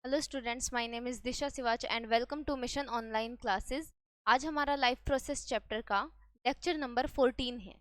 Hello students, my name is Disha Siwach and welcome to mission online classes. आज हमारा life process chapter का lecture number 14 है।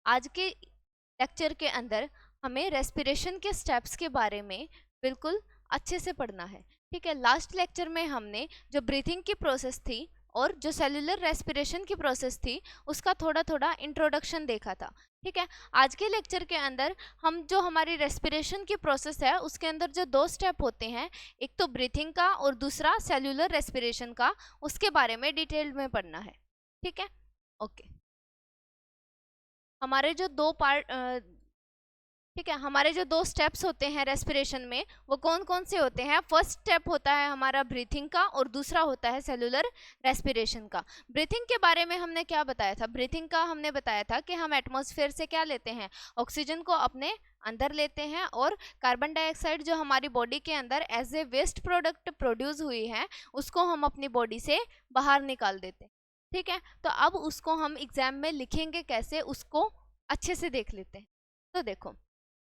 आज के लेक्चर के अंदर हमें रेस्पिरेशन के स्टेप्स के बारे में बिल्कुल अच्छे से पढ़ना है। ठीक है, लास्ट लेक्चर में हमने जो ब्रीथिंग की प्रोसेस थी और जो सेलुलर रेस्पिरेशन की प्रोसेस थी उसका थोड़ा थोड़ा इंट्रोडक्शन देखा था। ठीक है, आज के लेक्चर के अंदर हम जो हमारी रेस्पिरेशन की प्रोसेस है उसके अंदर जो दो स्टेप होते हैं, एक तो ब्रीथिंग का और दूसरा सेलुलर रेस्पिरेशन का, उसके बारे में डिटेल में पढ़ना है। ठीक है, ओके। हमारे जो दो पार्ट ठीक है, हमारे जो दो स्टेप्स होते हैं रेस्पिरेशन में वो कौन कौन से होते हैं? फर्स्ट स्टेप होता है हमारा ब्रीथिंग का और दूसरा होता है सेलुलर रेस्पिरेशन का। ब्रीथिंग के बारे में हमने क्या बताया था? ब्रीथिंग का हमने बताया था कि हम एटमॉस्फेयर से क्या लेते हैं? ऑक्सीजन को अपने अंदर लेते हैं और कार्बन डाइऑक्साइड जो हमारी बॉडी के अंदर as a waste product produce हुई है उसको हम अपनी बॉडी से बाहर निकाल देते हैं। ठीक है, तो अब उसको हम एग्जाम में लिखेंगे कैसे, उसको अच्छे से देख लेते हैं। तो देखो,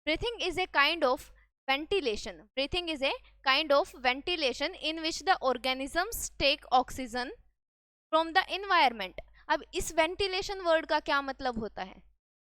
breathing is a kind of ventilation. Breathing is a kind of ventilation in which the organisms take oxygen from the environment. अब इस ventilation word का क्या मतलब होता है?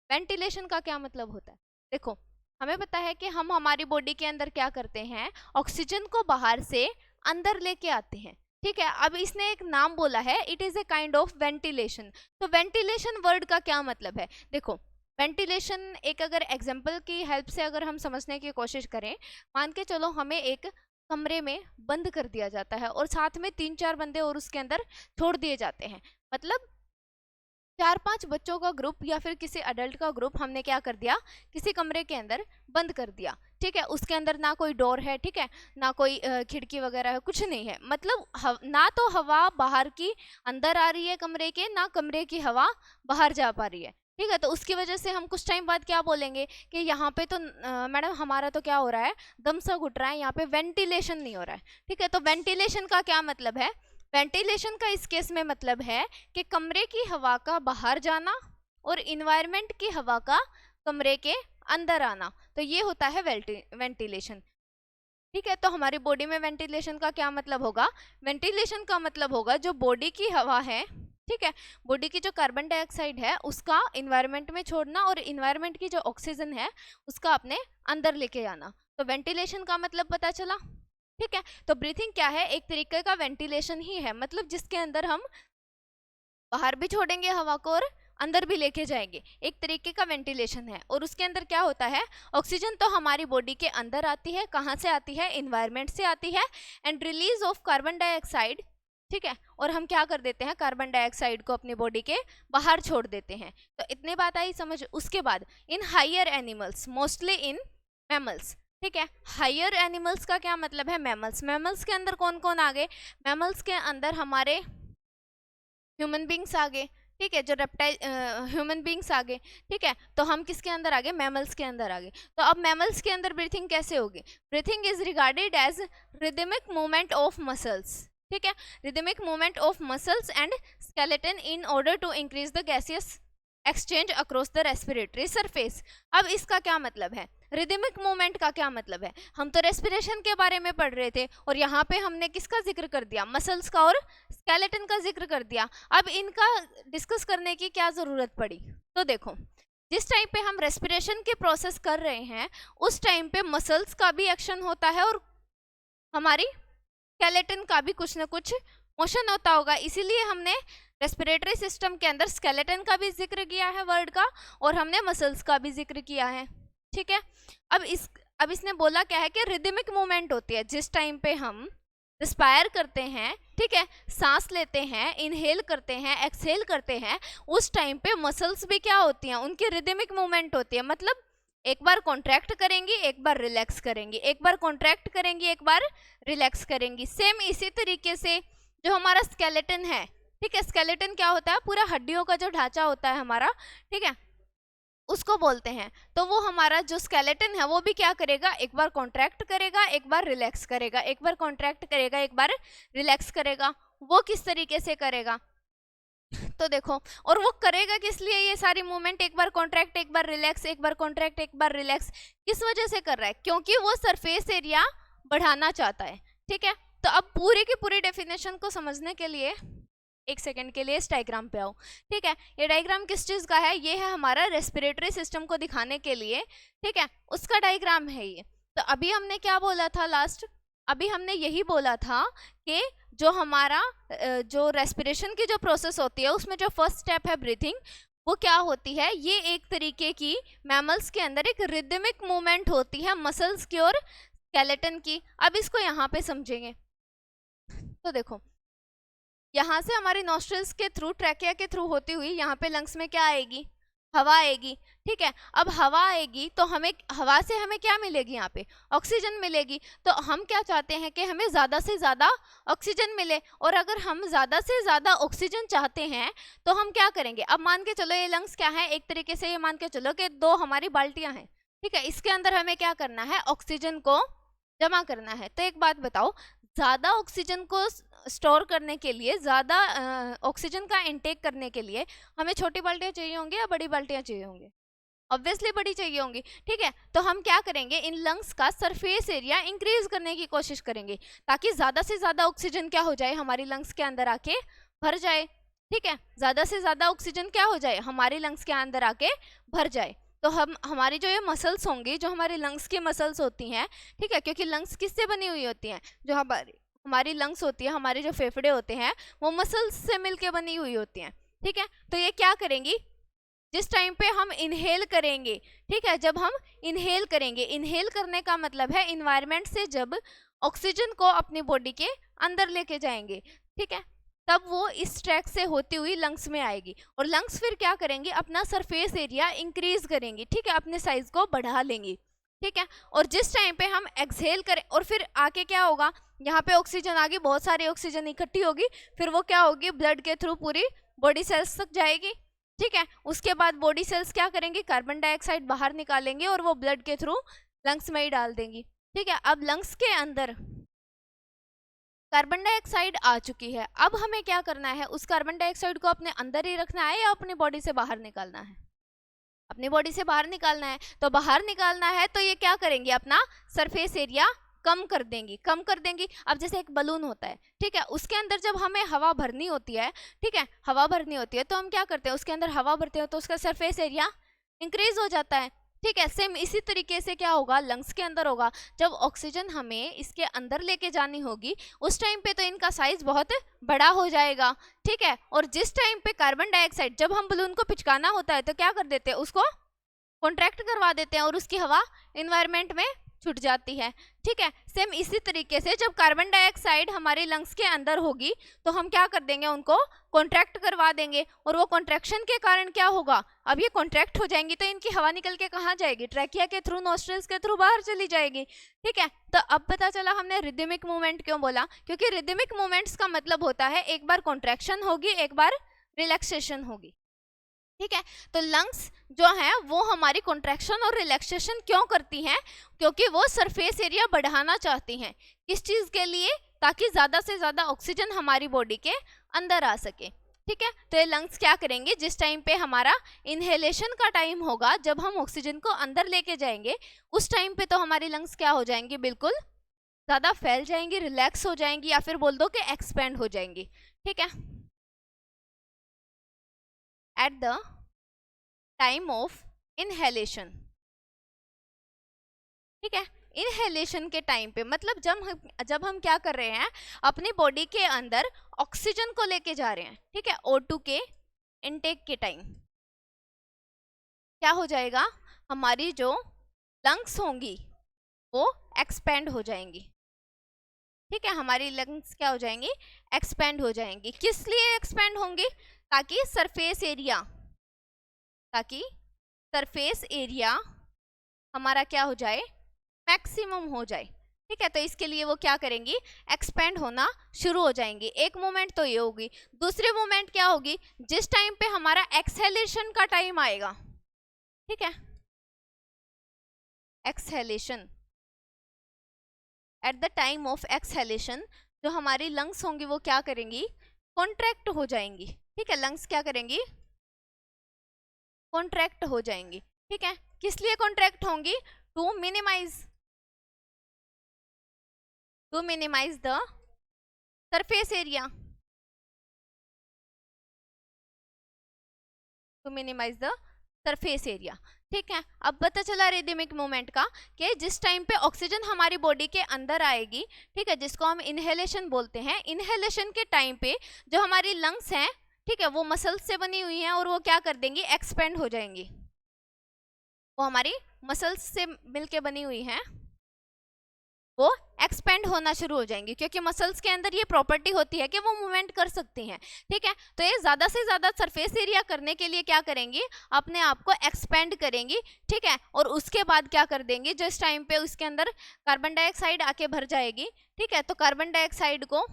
ventilation का क्या मतलब होता है? देखो, हमें पता है कि हम हमारी बॉडी के अंदर क्या करते हैं, ऑक्सीजन को बाहर से अंदर लेके आते हैं। ठीक है, अब इसने एक नाम बोला है, it is a kind of ventilation. तो वेंटिलेशन वर्ड का क्या मतलब है? देखो, वेंटिलेशन एक अगर एग्जाम्पल की हेल्प से अगर हम समझने की कोशिश करें, मान के चलो हमें एक कमरे में बंद कर दिया जाता है और साथ में 3-4 बंदे और उसके अंदर छोड़ दिए जाते हैं। मतलब 4-5 बच्चों का ग्रुप या फिर किसी अडल्ट का ग्रुप हमने क्या कर दिया, किसी कमरे के अंदर बंद कर दिया। ठीक है, उसके अंदर ना कोई डोर है, ठीक है, ना कोई खिड़की वगैरह है, कुछ नहीं है। मतलब ना तो हवा बाहर की अंदर आ रही है कमरे के, ना कमरे की हवा बाहर जा पा रही है। ठीक है, तो उसकी वजह से हम कुछ टाइम बाद क्या बोलेंगे कि यहाँ पे तो मैडम हमारा तो क्या हो रहा है, दम सा घुट रहा है, यहाँ पे वेंटिलेशन नहीं हो रहा है। ठीक है, तो वेंटिलेशन का क्या मतलब है? वेंटिलेशन का इस केस में मतलब है कि कमरे की हवा का बाहर जाना और इन्वायरमेंट की हवा का कमरे के अंदर आना, तो ये होता है वेंटिलेशन। ठीक है, तो हमारी बॉडी में वेंटिलेशन का क्या मतलब होगा? वेंटिलेशन का मतलब होगा जो बॉडी की हवा है, ठीक है, बॉडी की जो कार्बन डाइऑक्साइड है उसका इन्वायरमेंट में छोड़ना और इन्वायरमेंट की जो ऑक्सीजन है उसका अपने अंदर लेके आना। तो वेंटिलेशन का मतलब पता चला। ठीक है, तो ब्रीथिंग क्या है? एक तरीके का वेंटिलेशन ही है, मतलब जिसके अंदर हम बाहर भी छोड़ेंगे हवा को और अंदर भी लेके जाएंगे, एक तरीके का वेंटिलेशन है। और उसके अंदर क्या होता है, ऑक्सीजन तो हमारी बॉडी के अंदर आती है, कहाँ से आती है? इन्वायरमेंट से आती है, and release of carbon dioxide. ठीक है, और हम क्या कर देते हैं, कार्बन डाइऑक्साइड को अपनी बॉडी के बाहर छोड़ देते हैं। तो इतनी बात आई समझ। उसके बाद in higher animals, mostly in mammals. ठीक है, हायर एनिमल्स का क्या मतलब है? मैमल्स। मैमल्स के अंदर कौन कौन आ गए? मैमल्स के अंदर हमारे ह्यूमन बींग्स आ गए। ठीक है, जो रेप्टाइल ह्यूमन बींग्स आ गए। ठीक है, तो हम किसके अंदर आ गए? मैमल्स के अंदर आ गए। तो अब मैमल्स के अंदर ब्रीथिंग कैसे होगी? Breathing is regarded as rhythmic movement of muscles. ठीक है, rhythmic movement of muscles and skeleton in order to increase the gaseous exchange across the respiratory surface. अब इसका क्या मतलब है? रिदमिक मूवमेंट का क्या मतलब है? हम तो रेस्पिरेशन के बारे में पढ़ रहे थे और यहाँ पे हमने किसका जिक्र कर दिया? मसल्स का और स्केलेटन का जिक्र कर दिया। अब इनका डिस्कस करने की क्या जरूरत पड़ी? तो देखो, जिस टाइम पे हम रेस्पिरेशन के प्रोसेस कर रहे हैं उस टाइम पे मसल्स का भी एक्शन होता है और हमारी स्केलेटन का भी कुछ ना कुछ मोशन होता होगा, इसीलिए हमने रेस्पिरेटरी सिस्टम के अंदर स्केलेटन का भी जिक्र किया है वर्ड का, और हमने मसल्स का भी जिक्र किया है। ठीक है, अब इसने बोला क्या है कि रिदमिक मूवमेंट होती है जिस टाइम पे हम रिस्पायर करते हैं, ठीक है, सांस लेते हैं, इनहेल करते हैं, एक्सहेल करते हैं, उस टाइम पे मसल्स भी क्या होती हैं, उनकी रिदमिक मूवमेंट होती है। मतलब एक बार कॉन्ट्रैक्ट करेंगी, एक बार रिलैक्स करेंगी, एक बार कॉन्ट्रैक्ट करेंगी, एक बार रिलैक्स करेंगी। सेम इसी तरीके से जो हमारा स्केलेटन है, ठीक है, स्केलेटन क्या होता है? पूरा हड्डियों का जो ढांचा होता है हमारा, ठीक है, उसको बोलते हैं। तो वो हमारा जो स्केलेटन है वो भी क्या करेगा? एक बार कॉन्ट्रैक्ट करेगा, एक बार रिलैक्स करेगा, एक बार कॉन्ट्रैक्ट करेगा, एक बार रिलैक्स करेगा। वो किस तरीके से करेगा? तो देखो, और वो करेगा किस लिए ये सारी मूवमेंट? एक बार कॉन्ट्रैक्ट, एक बार रिलैक्स, एक बार कॉन्ट्रैक्ट, एक बार रिलैक्स, किस वजह से कर रहा है? क्योंकि वो सरफेस एरिया बढ़ाना चाहता है। ठीक है, तो अब पूरी की पूरी डेफिनेशन को समझने के लिए एक सेकंड के लिए इस डायग्राम पे आओ। ठीक है, ये डायग्राम किस चीज का है? ये है हमारा रेस्पिरेटरी सिस्टम को दिखाने के लिए, ठीक है, उसका डायग्राम है ये। तो अभी हमने क्या बोला था लास्ट? अभी हमने यही बोला था कि जो हमारा जो रेस्पिरेशन की जो प्रोसेस होती है उसमें जो फर्स्ट स्टेप है ब्रीथिंग, वो क्या होती है? ये एक तरीके की मैमल्स के अंदर एक रिदमिक मूवमेंट होती है मसल्स की और स्केलेटन की। अब इसको यहाँ पे समझेंगे। तो देखो, यहाँ से हमारी नॉस्ट्रल्स के थ्रू, ट्रैकिया के थ्रू होती हुई यहाँ पे लंग्स में क्या आएगी? हवा आएगी। ठीक है, अब हवा आएगी तो हमें हवा से हमें क्या मिलेगी? यहाँ पे ऑक्सीजन मिलेगी। तो हम क्या चाहते हैं कि हमें ज़्यादा से ज़्यादा ऑक्सीजन मिले, और अगर हम ज़्यादा से ज़्यादा ऑक्सीजन चाहते हैं तो हम क्या करेंगे? अब मान के चलो ये लंग्स क्या है, एक तरीके से ये मान के चलो कि 2 हमारी बाल्टियाँ हैं। ठीक है, इसके अंदर हमें क्या करना है? ऑक्सीजन को जमा करना है। तो एक बात बताओ, ज़्यादा ऑक्सीजन को स्टोर करने के लिए, ज़्यादा ऑक्सीजन का इनटेक करने के लिए हमें छोटी बाल्टियाँ चाहिए होंगी या बड़ी बाल्टियाँ चाहिए होंगी? ऑब्वियसली बड़ी चाहिए होंगी। ठीक है, तो हम क्या करेंगे? इन लंग्स का सरफेस एरिया इंक्रीज करने की कोशिश करेंगे ताकि ज़्यादा से ज़्यादा ऑक्सीजन क्या हो जाए? हमारी लंग्स के अंदर आके भर जाए। ठीक है, ज़्यादा से ज़्यादा ऑक्सीजन क्या हो जाए? हमारी लंग्स के अंदर आके भर जाए। तो हम हमारी जो ये मसल्स होंगी, जो हमारी लंग्स की मसल्स होती हैं, ठीक है, क्योंकि लंग्स किससे बनी हुई होती हैं? जो हमारी लंग्स होती है, हमारे जो फेफड़े होते हैं, वो मसल्स से मिलके बनी हुई होती हैं। ठीक है, तो ये क्या करेंगी? जिस टाइम पे हम इनहेल करेंगे, ठीक है, जब हम इनहेल करेंगे, इनहेल करने का मतलब है इन्वायरमेंट से जब ऑक्सीजन को अपनी बॉडी के अंदर लेके जाएंगे, ठीक है, तब वो इस ट्रैक से होती हुई लंग्स में आएगी, और लंग्स फिर क्या करेंगे? अपना सरफेस एरिया इंक्रीज करेंगी। ठीक है, अपने साइज को बढ़ा लेंगी। ठीक है, और जिस टाइम पे हम एक्सहेल करें, और फिर आके क्या होगा? यहाँ पे ऑक्सीजन आ गई, बहुत सारी ऑक्सीजन इकट्ठी होगी, फिर वो क्या होगी? ब्लड के थ्रू पूरी बॉडी सेल्स तक जाएगी। ठीक है, उसके बाद बॉडी सेल्स क्या करेंगे? कार्बन डाइऑक्साइड बाहर निकालेंगे और वो ब्लड के थ्रू लंग्स में ही डाल देंगी। ठीक है, अब लंग्स के अंदर कार्बन डाइऑक्साइड आ चुकी है। अब हमें क्या करना है? उस कार्बन डाइऑक्साइड को अपने अंदर ही रखना है या अपनी बॉडी से बाहर निकालना है? अपनी बॉडी से बाहर निकालना है। तो बाहर निकालना है तो ये क्या करेंगे? अपना सरफेस एरिया कम कर देंगी, कम कर देंगी। अब जैसे एक बलून होता है, ठीक है, उसके अंदर जब हमें हवा भरनी होती है, ठीक है, हवा भरनी होती है, तो हम क्या करते हैं? उसके अंदर हवा भरते हैं तो उसका सरफेस एरिया इंक्रीज हो जाता है। ठीक है, सेम इसी तरीके से क्या होगा? लंग्स के अंदर होगा। जब ऑक्सीजन हमें इसके अंदर लेके जानी होगी, उस टाइम पे तो इनका साइज बहुत बड़ा हो जाएगा। ठीक है, और जिस टाइम पे कार्बन डाइऑक्साइड, जब हम बलून को पिचकाना होता है तो क्या कर देते हैं? उसको कॉन्ट्रैक्ट करवा देते हैं और उसकी हवा इन्वायरमेंट में छूट जाती है। ठीक है, सेम इसी तरीके से जब कार्बन डाइऑक्साइड हमारे लंग्स के अंदर होगी तो हम क्या कर देंगे? उनको कॉन्ट्रैक्ट करवा देंगे, और वो कॉन्ट्रैक्शन के कारण क्या होगा? अब ये कॉन्ट्रैक्ट हो जाएंगी तो इनकी हवा निकल के कहाँ जाएगी? ट्रैकिया के थ्रू, नॉस्ट्रल्स के थ्रू बाहर चली जाएगी। ठीक है, तो अब पता चला हमने रिदमिक मूवमेंट क्यों बोला, क्योंकि रिदमिक मूवमेंट्स का मतलब होता है एक बार कॉन्ट्रैक्शन होगी, एक बार रिलैक्सेशन होगी। ठीक है, तो लंग्स जो है वो हमारी कॉन्ट्रैक्शन और रिलैक्सेशन क्यों करती हैं? क्योंकि वो सरफेस एरिया बढ़ाना चाहती हैं। किस चीज़ के लिए? ताकि ज़्यादा से ज़्यादा ऑक्सीजन हमारी बॉडी के अंदर आ सके। ठीक है, तो ये लंग्स क्या करेंगे? जिस टाइम पे हमारा इनहेलेशन का टाइम होगा, जब हम ऑक्सीजन को अंदर लेके जाएंगे, उस टाइम पे तो हमारी लंग्स क्या हो जाएंगी? बिल्कुल ज़्यादा फैल जाएंगी, रिलैक्स हो जाएंगी, या फिर बोल दो कि एक्सपेंड हो जाएंगी। ठीक है, at the time of inhalation. ठीक है, इनहेलेशन के टाइम पे मतलब जब हम क्या कर रहे हैं? अपनी बॉडी के अंदर ऑक्सीजन को लेके जा रहे हैं। ठीक है, O2 के इनटेक के टाइम क्या हो जाएगा? हमारी जो लंग्स होंगी वो एक्सपेंड हो जाएंगी। ठीक है, हमारी लंग्स क्या हो जाएंगी? एक्सपेंड हो जाएंगी। किस लिए एक्सपेंड होंगी? ताकि सरफेस एरिया हमारा क्या हो जाए? मैक्सिमम हो जाए। ठीक है, तो इसके लिए वो क्या करेंगी? एक्सपेंड होना शुरू हो जाएंगी। एक मोमेंट तो ये होगी। दूसरी मोमेंट क्या होगी? जिस टाइम पे हमारा एक्सहेलेशन का टाइम आएगा, ठीक है, exhalation, at the time of exhalation जो हमारी लंग्स होंगी वो क्या करेंगी? कॉन्ट्रैक्ट हो जाएंगी। ठीक है, लंग्स क्या करेंगी? कॉन्ट्रैक्ट हो जाएंगी। ठीक है, किस लिए कॉन्ट्रैक्ट होंगी? To minimise to minimise the surface area, to minimise the surface area. ठीक है, अब पता चला रिदमिक मूवमेंट का कि जिस टाइम पे ऑक्सीजन हमारी बॉडी के अंदर आएगी, ठीक है, जिसको हम इनहेलेशन बोलते हैं, इनहेलेशन के टाइम पे जो हमारी लंग्स हैं, ठीक है, वो मसल्स से बनी हुई हैं और वो क्या कर देंगी, एक्सपेंड हो जाएंगी। वो हमारी मसल्स से मिलके बनी हुई हैं, वो एक्सपेंड होना शुरू हो जाएंगी, क्योंकि मसल्स के अंदर ये प्रॉपर्टी होती है कि वो मूवमेंट कर सकती हैं। ठीक है, तो ये ज़्यादा से ज़्यादा सरफेस एरिया करने के लिए क्या करेंगी, अपने आप को एक्सपेंड करेंगी। ठीक है, और उसके बाद क्या कर देंगी, जो इस टाइम पे उसके अंदर कार्बन डाइऑक्साइड आके भर जाएगी। ठीक है, तो कार्बन डाइऑक्साइड को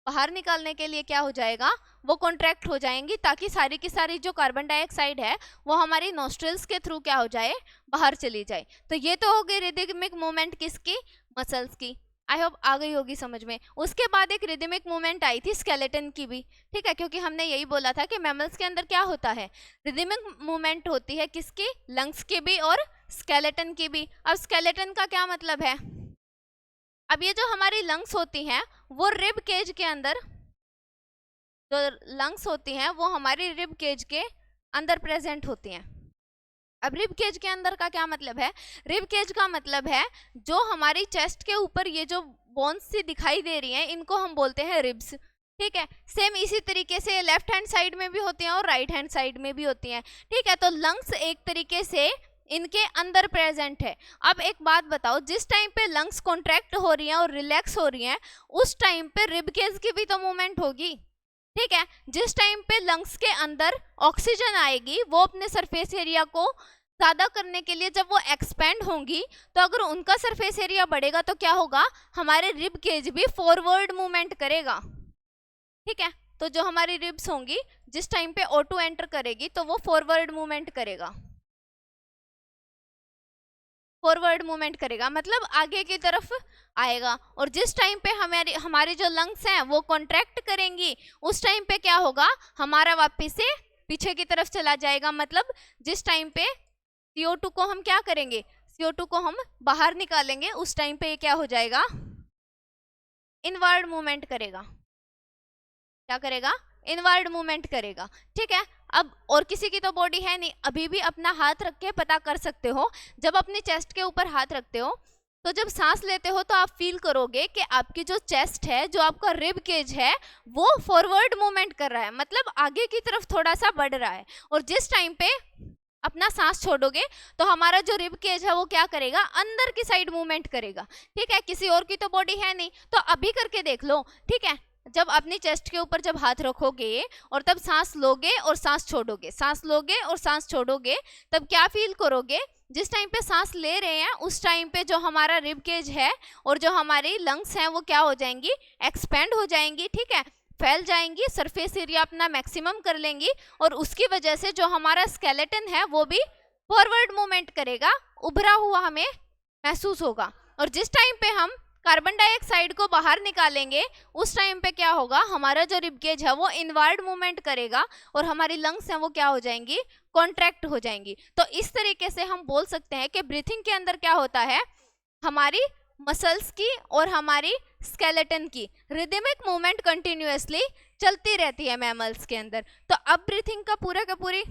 बाहर निकालने के लिए क्या हो जाएगा, वो कॉन्ट्रैक्ट हो जाएंगी, ताकि सारी की सारी जो कार्बन डाइऑक्साइड है वो हमारी नोस्ट्रल्स के थ्रू क्या हो जाए, बाहर चली जाए। तो ये तो हो गई रिदमिक मूवमेंट किसकी, मसल्स की। आई होप आ गई होगी समझ में। उसके बाद एक रिदमिक मूवमेंट आई थी स्केलेटन की भी। ठीक है, क्योंकि हमने यही बोला था कि मैमल्स के अंदर क्या होता है, रिदमिक मूवमेंट होती है किसकी, लंग्स की भी और स्केलेटन की भी। अब स्केलेटन का क्या मतलब है, अब ये जो हमारी लंग्स होती हैं वो रिब केज के अंदर, जो लंग्स होती हैं वो हमारी रिब केज के अंदर प्रेजेंट होती हैं। अब रिब केज के अंदर का क्या मतलब है, रिब केज का मतलब है जो हमारी चेस्ट के ऊपर ये जो बोन्स सी दिखाई दे रही हैं, इनको हम बोलते हैं रिब्स। ठीक है, सेम इसी तरीके से लेफ्ट हैंड साइड में भी होती हैं और राइट हैंड साइड में भी होती हैं। ठीक है, तो लंग्स एक तरीके से इनके अंदर प्रेजेंट है। अब एक बात बताओ, जिस टाइम पे लंग्स कॉन्ट्रैक्ट हो रही हैं और रिलैक्स हो रही हैं, उस टाइम पे रिब केज की भी तो मूवमेंट होगी। ठीक है, जिस टाइम पे लंग्स के अंदर ऑक्सीजन आएगी, वो अपने सरफेस एरिया को ज़्यादा करने के लिए जब वो एक्सपेंड होंगी, तो अगर उनका सरफेस एरिया बढ़ेगा तो क्या होगा, हमारे रिब केज भी फॉरवर्ड मूवमेंट करेगा। ठीक है, तो जो हमारी रिब्स होंगी जिस टाइम पे O2 एंटर करेगी तो वो फॉरवर्ड मूवमेंट करेगा, फॉरवर्ड मूवमेंट करेगा, मतलब आगे की तरफ आएगा। और जिस टाइम पे हमारी जो लंग्स हैं वो कॉन्ट्रैक्ट करेंगी, उस टाइम पे क्या होगा, हमारा वापस से पीछे की तरफ चला जाएगा। मतलब जिस टाइम पे CO2 को हम क्या करेंगे, CO2 को हम बाहर निकालेंगे, उस टाइम पे ये क्या हो जाएगा, इनवर्ड मूवमेंट करेगा। क्या करेगा, इनवर्ड मूवमेंट करेगा। ठीक है, अब और किसी की तो बॉडी है नहीं, अभी भी अपना हाथ रख के पता कर सकते हो, जब अपनी चेस्ट के ऊपर हाथ रखते हो तो जब सांस लेते हो तो आप फील करोगे कि आपकी जो चेस्ट है, जो आपका रिब केज है, वो फॉरवर्ड मूवमेंट कर रहा है, मतलब आगे की तरफ थोड़ा सा बढ़ रहा है। और जिस टाइम पे अपना सांस छोड़ोगे तो हमारा जो रिब केज है वो क्या करेगा, अंदर की साइड मूवमेंट करेगा। ठीक है, किसी और की तो बॉडी है नहीं, तो अभी करके देख लो। ठीक है, जब अपनी चेस्ट के ऊपर जब हाथ रखोगे और तब सांस लोगे और सांस छोड़ोगे, सांस लोगे और सांस छोड़ोगे, तब क्या फील करोगे, जिस टाइम पे सांस ले रहे हैं उस टाइम पे जो हमारा रिब केज है और जो हमारी लंग्स हैं वो क्या हो जाएंगी, एक्सपेंड हो जाएंगी। ठीक है, फैल जाएंगी, सरफेस एरिया अपना मैक्सिमम कर लेंगी, और उसकी वजह से जो हमारा स्केलेटन है वो भी फॉरवर्ड मूवमेंट करेगा, उभरा हुआ हमें महसूस होगा। और जिस टाइम पे हम कार्बन डाइऑक्साइड को बाहर निकालेंगे, उस टाइम पे क्या होगा, हमारा जो रिब केज है वो इनवर्ड मूवमेंट करेगा और हमारी लंग्स हैं वो क्या हो जाएंगी, कॉन्ट्रैक्ट हो जाएंगी। तो इस तरीके से हम बोल सकते हैं कि ब्रीथिंग के अंदर क्या होता है, हमारी मसल्स की और हमारी स्केलेटन की रिदमिक मूवमेंट कंटिन्यूअसली चलती रहती है मैमल्स के अंदर। तो अब ब्रीथिंग का पूरी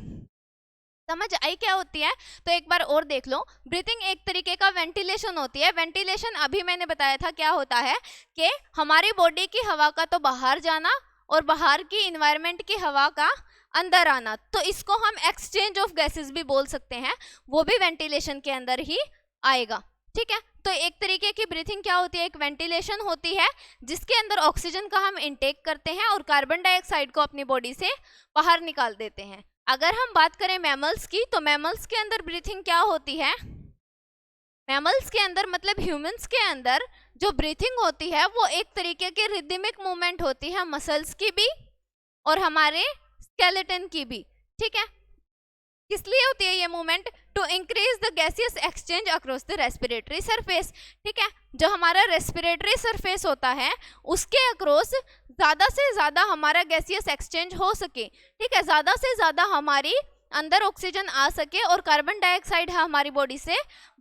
समझ आई क्या होती है, तो एक बार और देख लो। ब्रीथिंग एक तरीके का वेंटिलेशन होती है। वेंटिलेशन अभी मैंने बताया था क्या होता है, कि हमारी बॉडी की हवा का तो बाहर जाना और बाहर की इन्वायरमेंट की हवा का अंदर आना, तो इसको हम एक्सचेंज ऑफ गैसेस भी बोल सकते हैं, वो भी वेंटिलेशन के अंदर ही आएगा। ठीक है, तो एक तरीके की ब्रीथिंग क्या होती है, एक वेंटिलेशन होती है जिसके अंदर ऑक्सीजन का हम इनटेक करते हैं और कार्बन डाइऑक्साइड को अपनी बॉडी से बाहर निकाल देते हैं। अगर हम बात करें मैमल्स की, तो मैमल्स के अंदर ब्रीथिंग क्या होती है, मैमल्स के अंदर मतलब ह्यूमंस के अंदर जो ब्रीथिंग होती है वो एक तरीके की रिदमिक मूवमेंट होती है, मसल्स की भी और हमारे स्केलेटन की भी। ठीक है, किस लिए होती है ये movement, to increase the gaseous exchange across the respiratory surface. ठीक है, जो हमारा रेस्पिरेटरी सरफेस होता है उसके अक्रॉस ज़्यादा से ज़्यादा हमारा गैसियस एक्सचेंज हो सके। ठीक है, ज़्यादा से ज़्यादा हमारी अंदर ऑक्सीजन आ सके और कार्बन डाइऑक्साइड है हमारी बॉडी से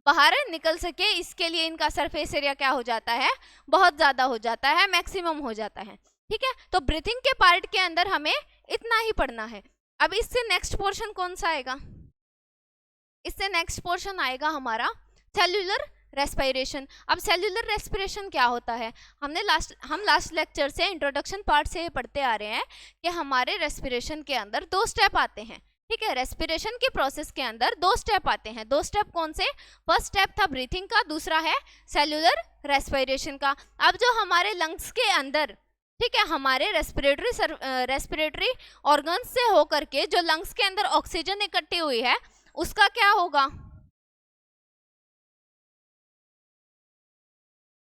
बाहर निकल सके, इसके लिए इनका सरफेस एरिया क्या हो जाता है, बहुत ज्यादा हो जाता है, मैक्सिमम हो जाता है। ठीक है, तो ब्रीथिंग के पार्ट के अंदर हमें इतना ही पढ़ना है। अब इससे नेक्स्ट पोर्शन कौन सा आएगा, इससे नेक्स्ट पोर्शन आएगा हमारा सेल्यूलर रेस्पिरेशन। अब सेल्यूलर रेस्पिरेशन क्या होता है, हम लास्ट लेक्चर से इंट्रोडक्शन पार्ट से पढ़ते आ रहे हैं कि हमारे रेस्पिरेशन के अंदर 2 स्टेप आते हैं। ठीक है, रेस्पिरेशन के प्रोसेस के अंदर 2 स्टेप आते हैं। 2 स्टेप कौन से, फर्स्ट स्टेप था ब्रीथिंग का, दूसरा है सेल्यूलर रेस्पिरेशन का। अब जो हमारे लंग्स के अंदर, ठीक है, हमारे रेस्पिरेटरी ऑर्गन्स से होकर के जो लंग्स के अंदर ऑक्सीजन इकट्ठी हुई है उसका क्या होगा,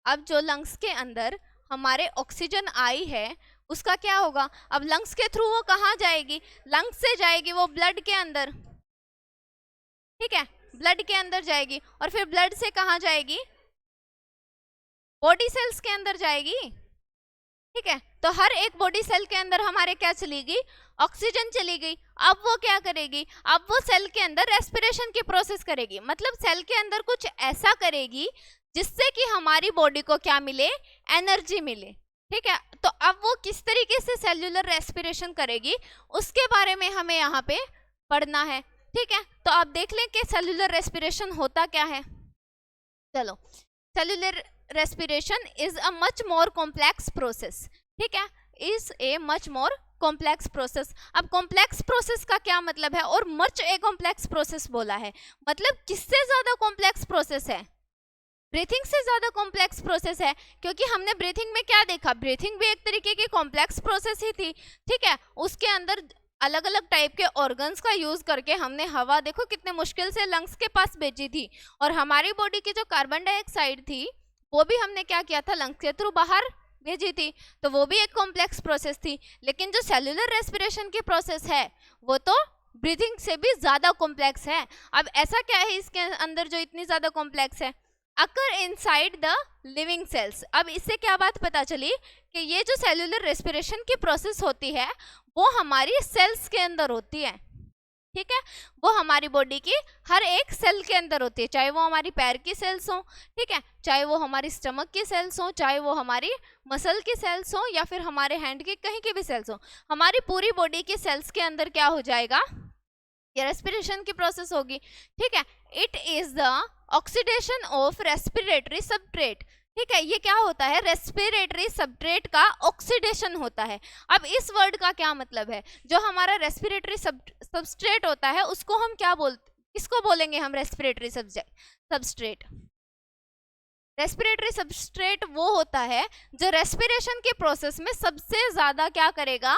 अब जो लंग्स के अंदर हमारे ऑक्सीजन आई है उसका क्या होगा, अब लंग्स के थ्रू वो कहाँ जाएगी, लंग्स से जाएगी वो ब्लड के अंदर। ठीक है, ब्लड के अंदर जाएगी और फिर ब्लड से कहाँ जाएगी, बॉडी सेल्स के अंदर जाएगी। ठीक है, तो हर एक बॉडी सेल के अंदर हमारे क्या चली गई, ऑक्सीजन चली गई। अब वो क्या करेगी, अब वो सेल के अंदर रेस्पिरेशन की प्रोसेस करेगी, मतलब सेल के अंदर कुछ ऐसा करेगी जिससे कि हमारी बॉडी को क्या मिले, एनर्जी मिले। ठीक है, तो अब वो किस तरीके से सेल्यूलर रेस्पिरेशन करेगी उसके बारे में हमें यहाँ पे पढ़ना है। ठीक है, तो आप देख लें कि सेल्यूलर रेस्पिरेशन होता क्या है। चलो, cellular respiration is a much more complex process. ठीक है, is a much more complex process. अब कॉम्प्लेक्स प्रोसेस का क्या मतलब है, और मच ए कॉम्प्लेक्स प्रोसेस बोला है, मतलब किससे ज्यादा कॉम्प्लेक्स प्रोसेस है, ब्रीथिंग से ज्यादा कॉम्प्लेक्स प्रोसेस है। क्योंकि हमने ब्रीथिंग में क्या देखा, ब्रीथिंग भी एक तरीके की कॉम्प्लेक्स प्रोसेस ही थी। ठीक है, उसके अंदर अलग अलग टाइप के ऑर्गन्स का यूज करके हमने हवा, देखो कितने मुश्किल से लंग्स के पास भेजी थी, और हमारी बॉडी की जो कार्बन डाइऑक्साइड थी वो भी हमने क्या किया था, लंग्स के थ्रू बाहर भेजी थी, तो वो भी एक कॉम्प्लेक्स प्रोसेस थी। लेकिन जो सेल्यूलर रेस्पिरेशन की प्रोसेस है वो तो ब्रीथिंग से भी ज्यादा कॉम्प्लेक्स है। अब ऐसा क्या है इसके अंदर जो इतनी ज्यादा कॉम्प्लेक्स है, अकर इनसाइड द लिविंग सेल्स। अब इससे क्या बात पता चली कि ये जो सेल्यूलर रेस्पिरेशन की प्रोसेस होती है वो हमारी सेल्स के अंदर होती है। ठीक है, वो हमारी बॉडी की हर एक सेल के अंदर होती है, चाहे वो हमारी पैर की सेल्स हो, ठीक है, चाहे वो हमारी स्टमक की सेल्स हो, चाहे वो हमारी मसल की सेल्स हो, या फिर हमारे हैंड की कहीं की भी सेल्स हो, हमारी पूरी बॉडी की सेल्स के अंदर क्या हो जाएगा, ये रेस्पिरेशन की प्रोसेस होगी। ठीक है, it is the oxidation of respiratory substrate. ठीक है, ये क्या होता है, रेस्पिरेटरी सबस्ट्रेट का ऑक्सीडेशन होता है। अब इस वर्ड का क्या मतलब है, जो हमारा रेस्पिरेटरी सबस्ट्रेट होता है उसको हम क्या किसको बोलेंगे हम, रेस्पिरेटरी सबस्ट्रेट। रेस्पिरेटरी सबस्ट्रेट वो होता है जो रेस्पिरेशन के प्रोसेस में सबसे ज्यादा क्या करेगा,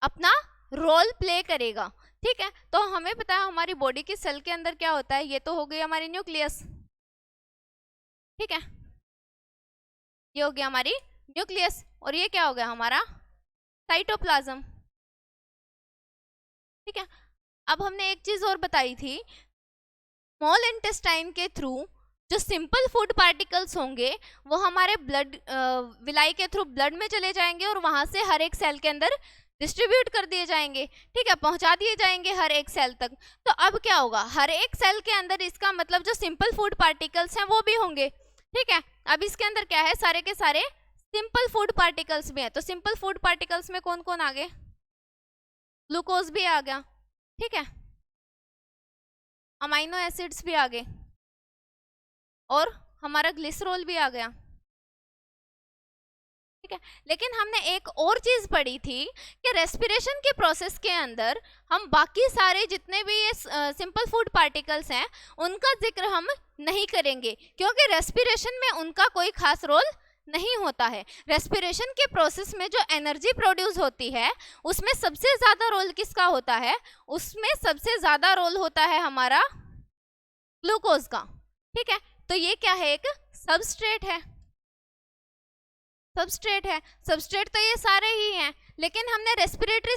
अपना रोल प्ले करेगा। ठीक है, तो हमें पता है हमारी बॉडी की सेल के अंदर क्या होता है, ये तो हो गई हमारी न्यूक्लियस। ठीक है, ये हो गया हमारी न्यूक्लियस, और ये क्या हो गया हमारा साइटोप्लाज्म। ठीक है, अब हमने एक चीज और बताई थी, स्मॉल इंटेस्टाइन के थ्रू जो सिंपल फूड पार्टिकल्स होंगे वो हमारे ब्लड विलाई के थ्रू ब्लड में चले जाएंगे और वहां से हर एक सेल के अंदर डिस्ट्रीब्यूट कर दिए जाएंगे। ठीक है, पहुंचा दिए जाएंगे हर एक सेल तक। तो अब क्या होगा, हर एक सेल के अंदर इसका मतलब जो सिंपल फूड पार्टिकल्स हैं वो भी होंगे। ठीक है, अब इसके अंदर क्या है, सारे के सारे सिंपल फूड पार्टिकल्स भी हैं। तो सिंपल फूड पार्टिकल्स में कौन कौन आ गए, ग्लूकोज भी आ गया, ठीक है, अमाइनो एसिड्स भी आ गए, और हमारा ग्लिसरॉल भी आ गया। ठीक है, लेकिन हमने एक और चीज पढ़ी थी कि रेस्पिरेशन के प्रोसेस के अंदर हम बाकी सारे जितने भी ये सिंपल फूड पार्टिकल्स हैं उनका जिक्र हम नहीं करेंगे, क्योंकि रेस्पिरेशन में उनका कोई खास रोल नहीं होता है। रेस्पिरेशन के प्रोसेस में जो एनर्जी प्रोड्यूस होती है उसमें सबसे ज्यादा रोल किसका होता है, उसमें सबसे ज्यादा रोल होता है हमारा ग्लूकोज का। ठीक है, तो ये क्या है, एक सबस्ट्रेट है। सबस्ट्रेट तो ये सारे ही हैं, लेकिन हमने रेस्पिरेटरी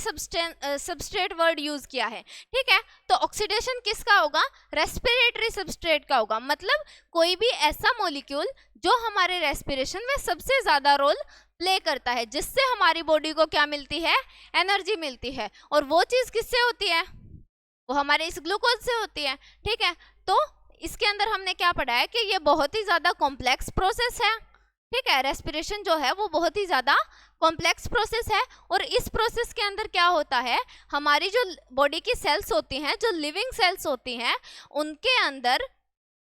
सबस्ट्रेट वर्ड यूज किया है। ठीक है, तो ऑक्सीडेशन किसका होगा, रेस्पिरेटरी सबस्ट्रेट का होगा। मतलब कोई भी ऐसा मॉलिक्यूल जो हमारे रेस्पिरेशन में सबसे ज्यादा रोल प्ले करता है, जिससे हमारी बॉडी को क्या मिलती है, एनर्जी मिलती है। और वो चीज किससे होती है, वो हमारे इस ग्लूकोज से होती है। ठीक है, तो इसके अंदर हमने क्या पढ़ा है कि ये बहुत ही ज्यादा कॉम्प्लेक्स प्रोसेस है, ठीक है। रेस्पिरेशन जो है वो बहुत ही ज्यादा कॉम्प्लेक्स प्रोसेस है, और इस प्रोसेस के अंदर क्या होता है, हमारी जो बॉडी की सेल्स होती हैं, जो लिविंग सेल्स होती हैं, उनके अंदर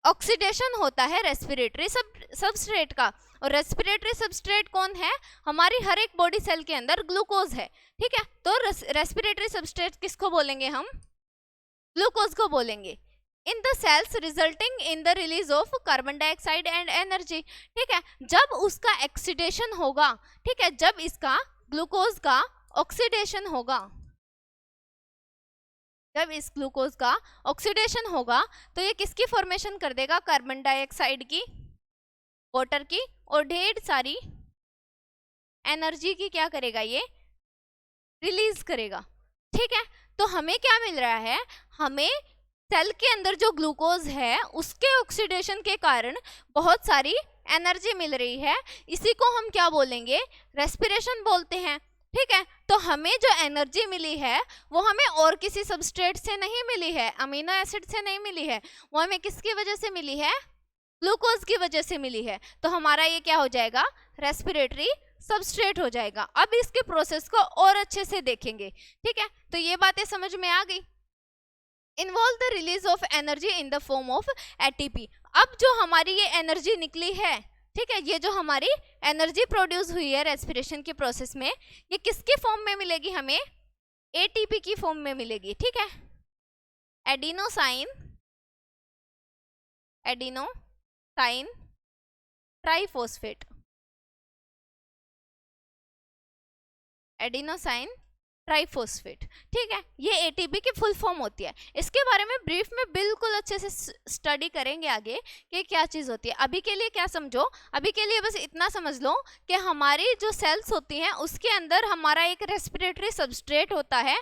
ऑक्सीडेशन होता है रेस्पिरेटरी सबस्ट्रेट का। और रेस्पिरेटरी सबस्ट्रेट कौन है, हमारी हर एक बॉडी सेल के अंदर ग्लूकोज है, ठीक है। तो रेस्पिरेटरी सबस्ट्रेट किसको बोलेंगे हम, ग्लूकोज को बोलेंगे। In the cells resulting in the release of carbon dioxide and energy, ठीक है। जब उसका ऑक्सीडेशन होगा, ठीक है, जब इसका ग्लूकोज का ऑक्सीडेशन होगा, जब इस ग्लूकोज का ऑक्सीडेशन होगा तो ये किसकी फॉर्मेशन कर देगा, कार्बन डाइऑक्साइड की, वाटर की, और ढेर सारी एनर्जी की क्या करेगा, ये रिलीज करेगा, ठीक है। तो हमें क्या मिल रहा है, हमें सेल के अंदर जो ग्लूकोज है उसके ऑक्सीडेशन के कारण बहुत सारी एनर्जी मिल रही है। इसी को हम क्या बोलेंगे, रेस्पिरेशन बोलते हैं, ठीक है। तो हमें जो एनर्जी मिली है वो हमें और किसी सबस्ट्रेट से नहीं मिली है, अमीनो एसिड से नहीं मिली है, वो हमें किसकी वजह से मिली है, ग्लूकोज की वजह से मिली है। तो हमारा ये क्या हो जाएगा, रेस्पिरेटरी सबस्ट्रेट हो जाएगा। अब इसके प्रोसेस को और अच्छे से देखेंगे, ठीक है। तो ये बातें समझ में आ गई। Involve the release of energy in the form of ATP. अब जो हमारी ये एनर्जी निकली है, ठीक है, ये जो हमारी एनर्जी प्रोड्यूस हुई है रेस्पिरेशन के प्रोसेस में, ये किसके फॉर्म में मिलेगी, हमें एटीपी की फॉर्म में मिलेगी, ठीक है। एडिनोसाइन ट्राइफॉस्फेट, एडिनोसाइन ट्राइफॉस्फेट, ठीक है, ये एटीपी की फुल फॉर्म होती है। इसके बारे में ब्रीफ में बिल्कुल अच्छे से स्टडी करेंगे आगे कि क्या चीज़ होती है। अभी के लिए क्या समझो, अभी के लिए बस इतना समझ लो कि हमारी जो सेल्स होती हैं उसके अंदर हमारा एक रेस्पिरेटरी सबस्ट्रेट होता है,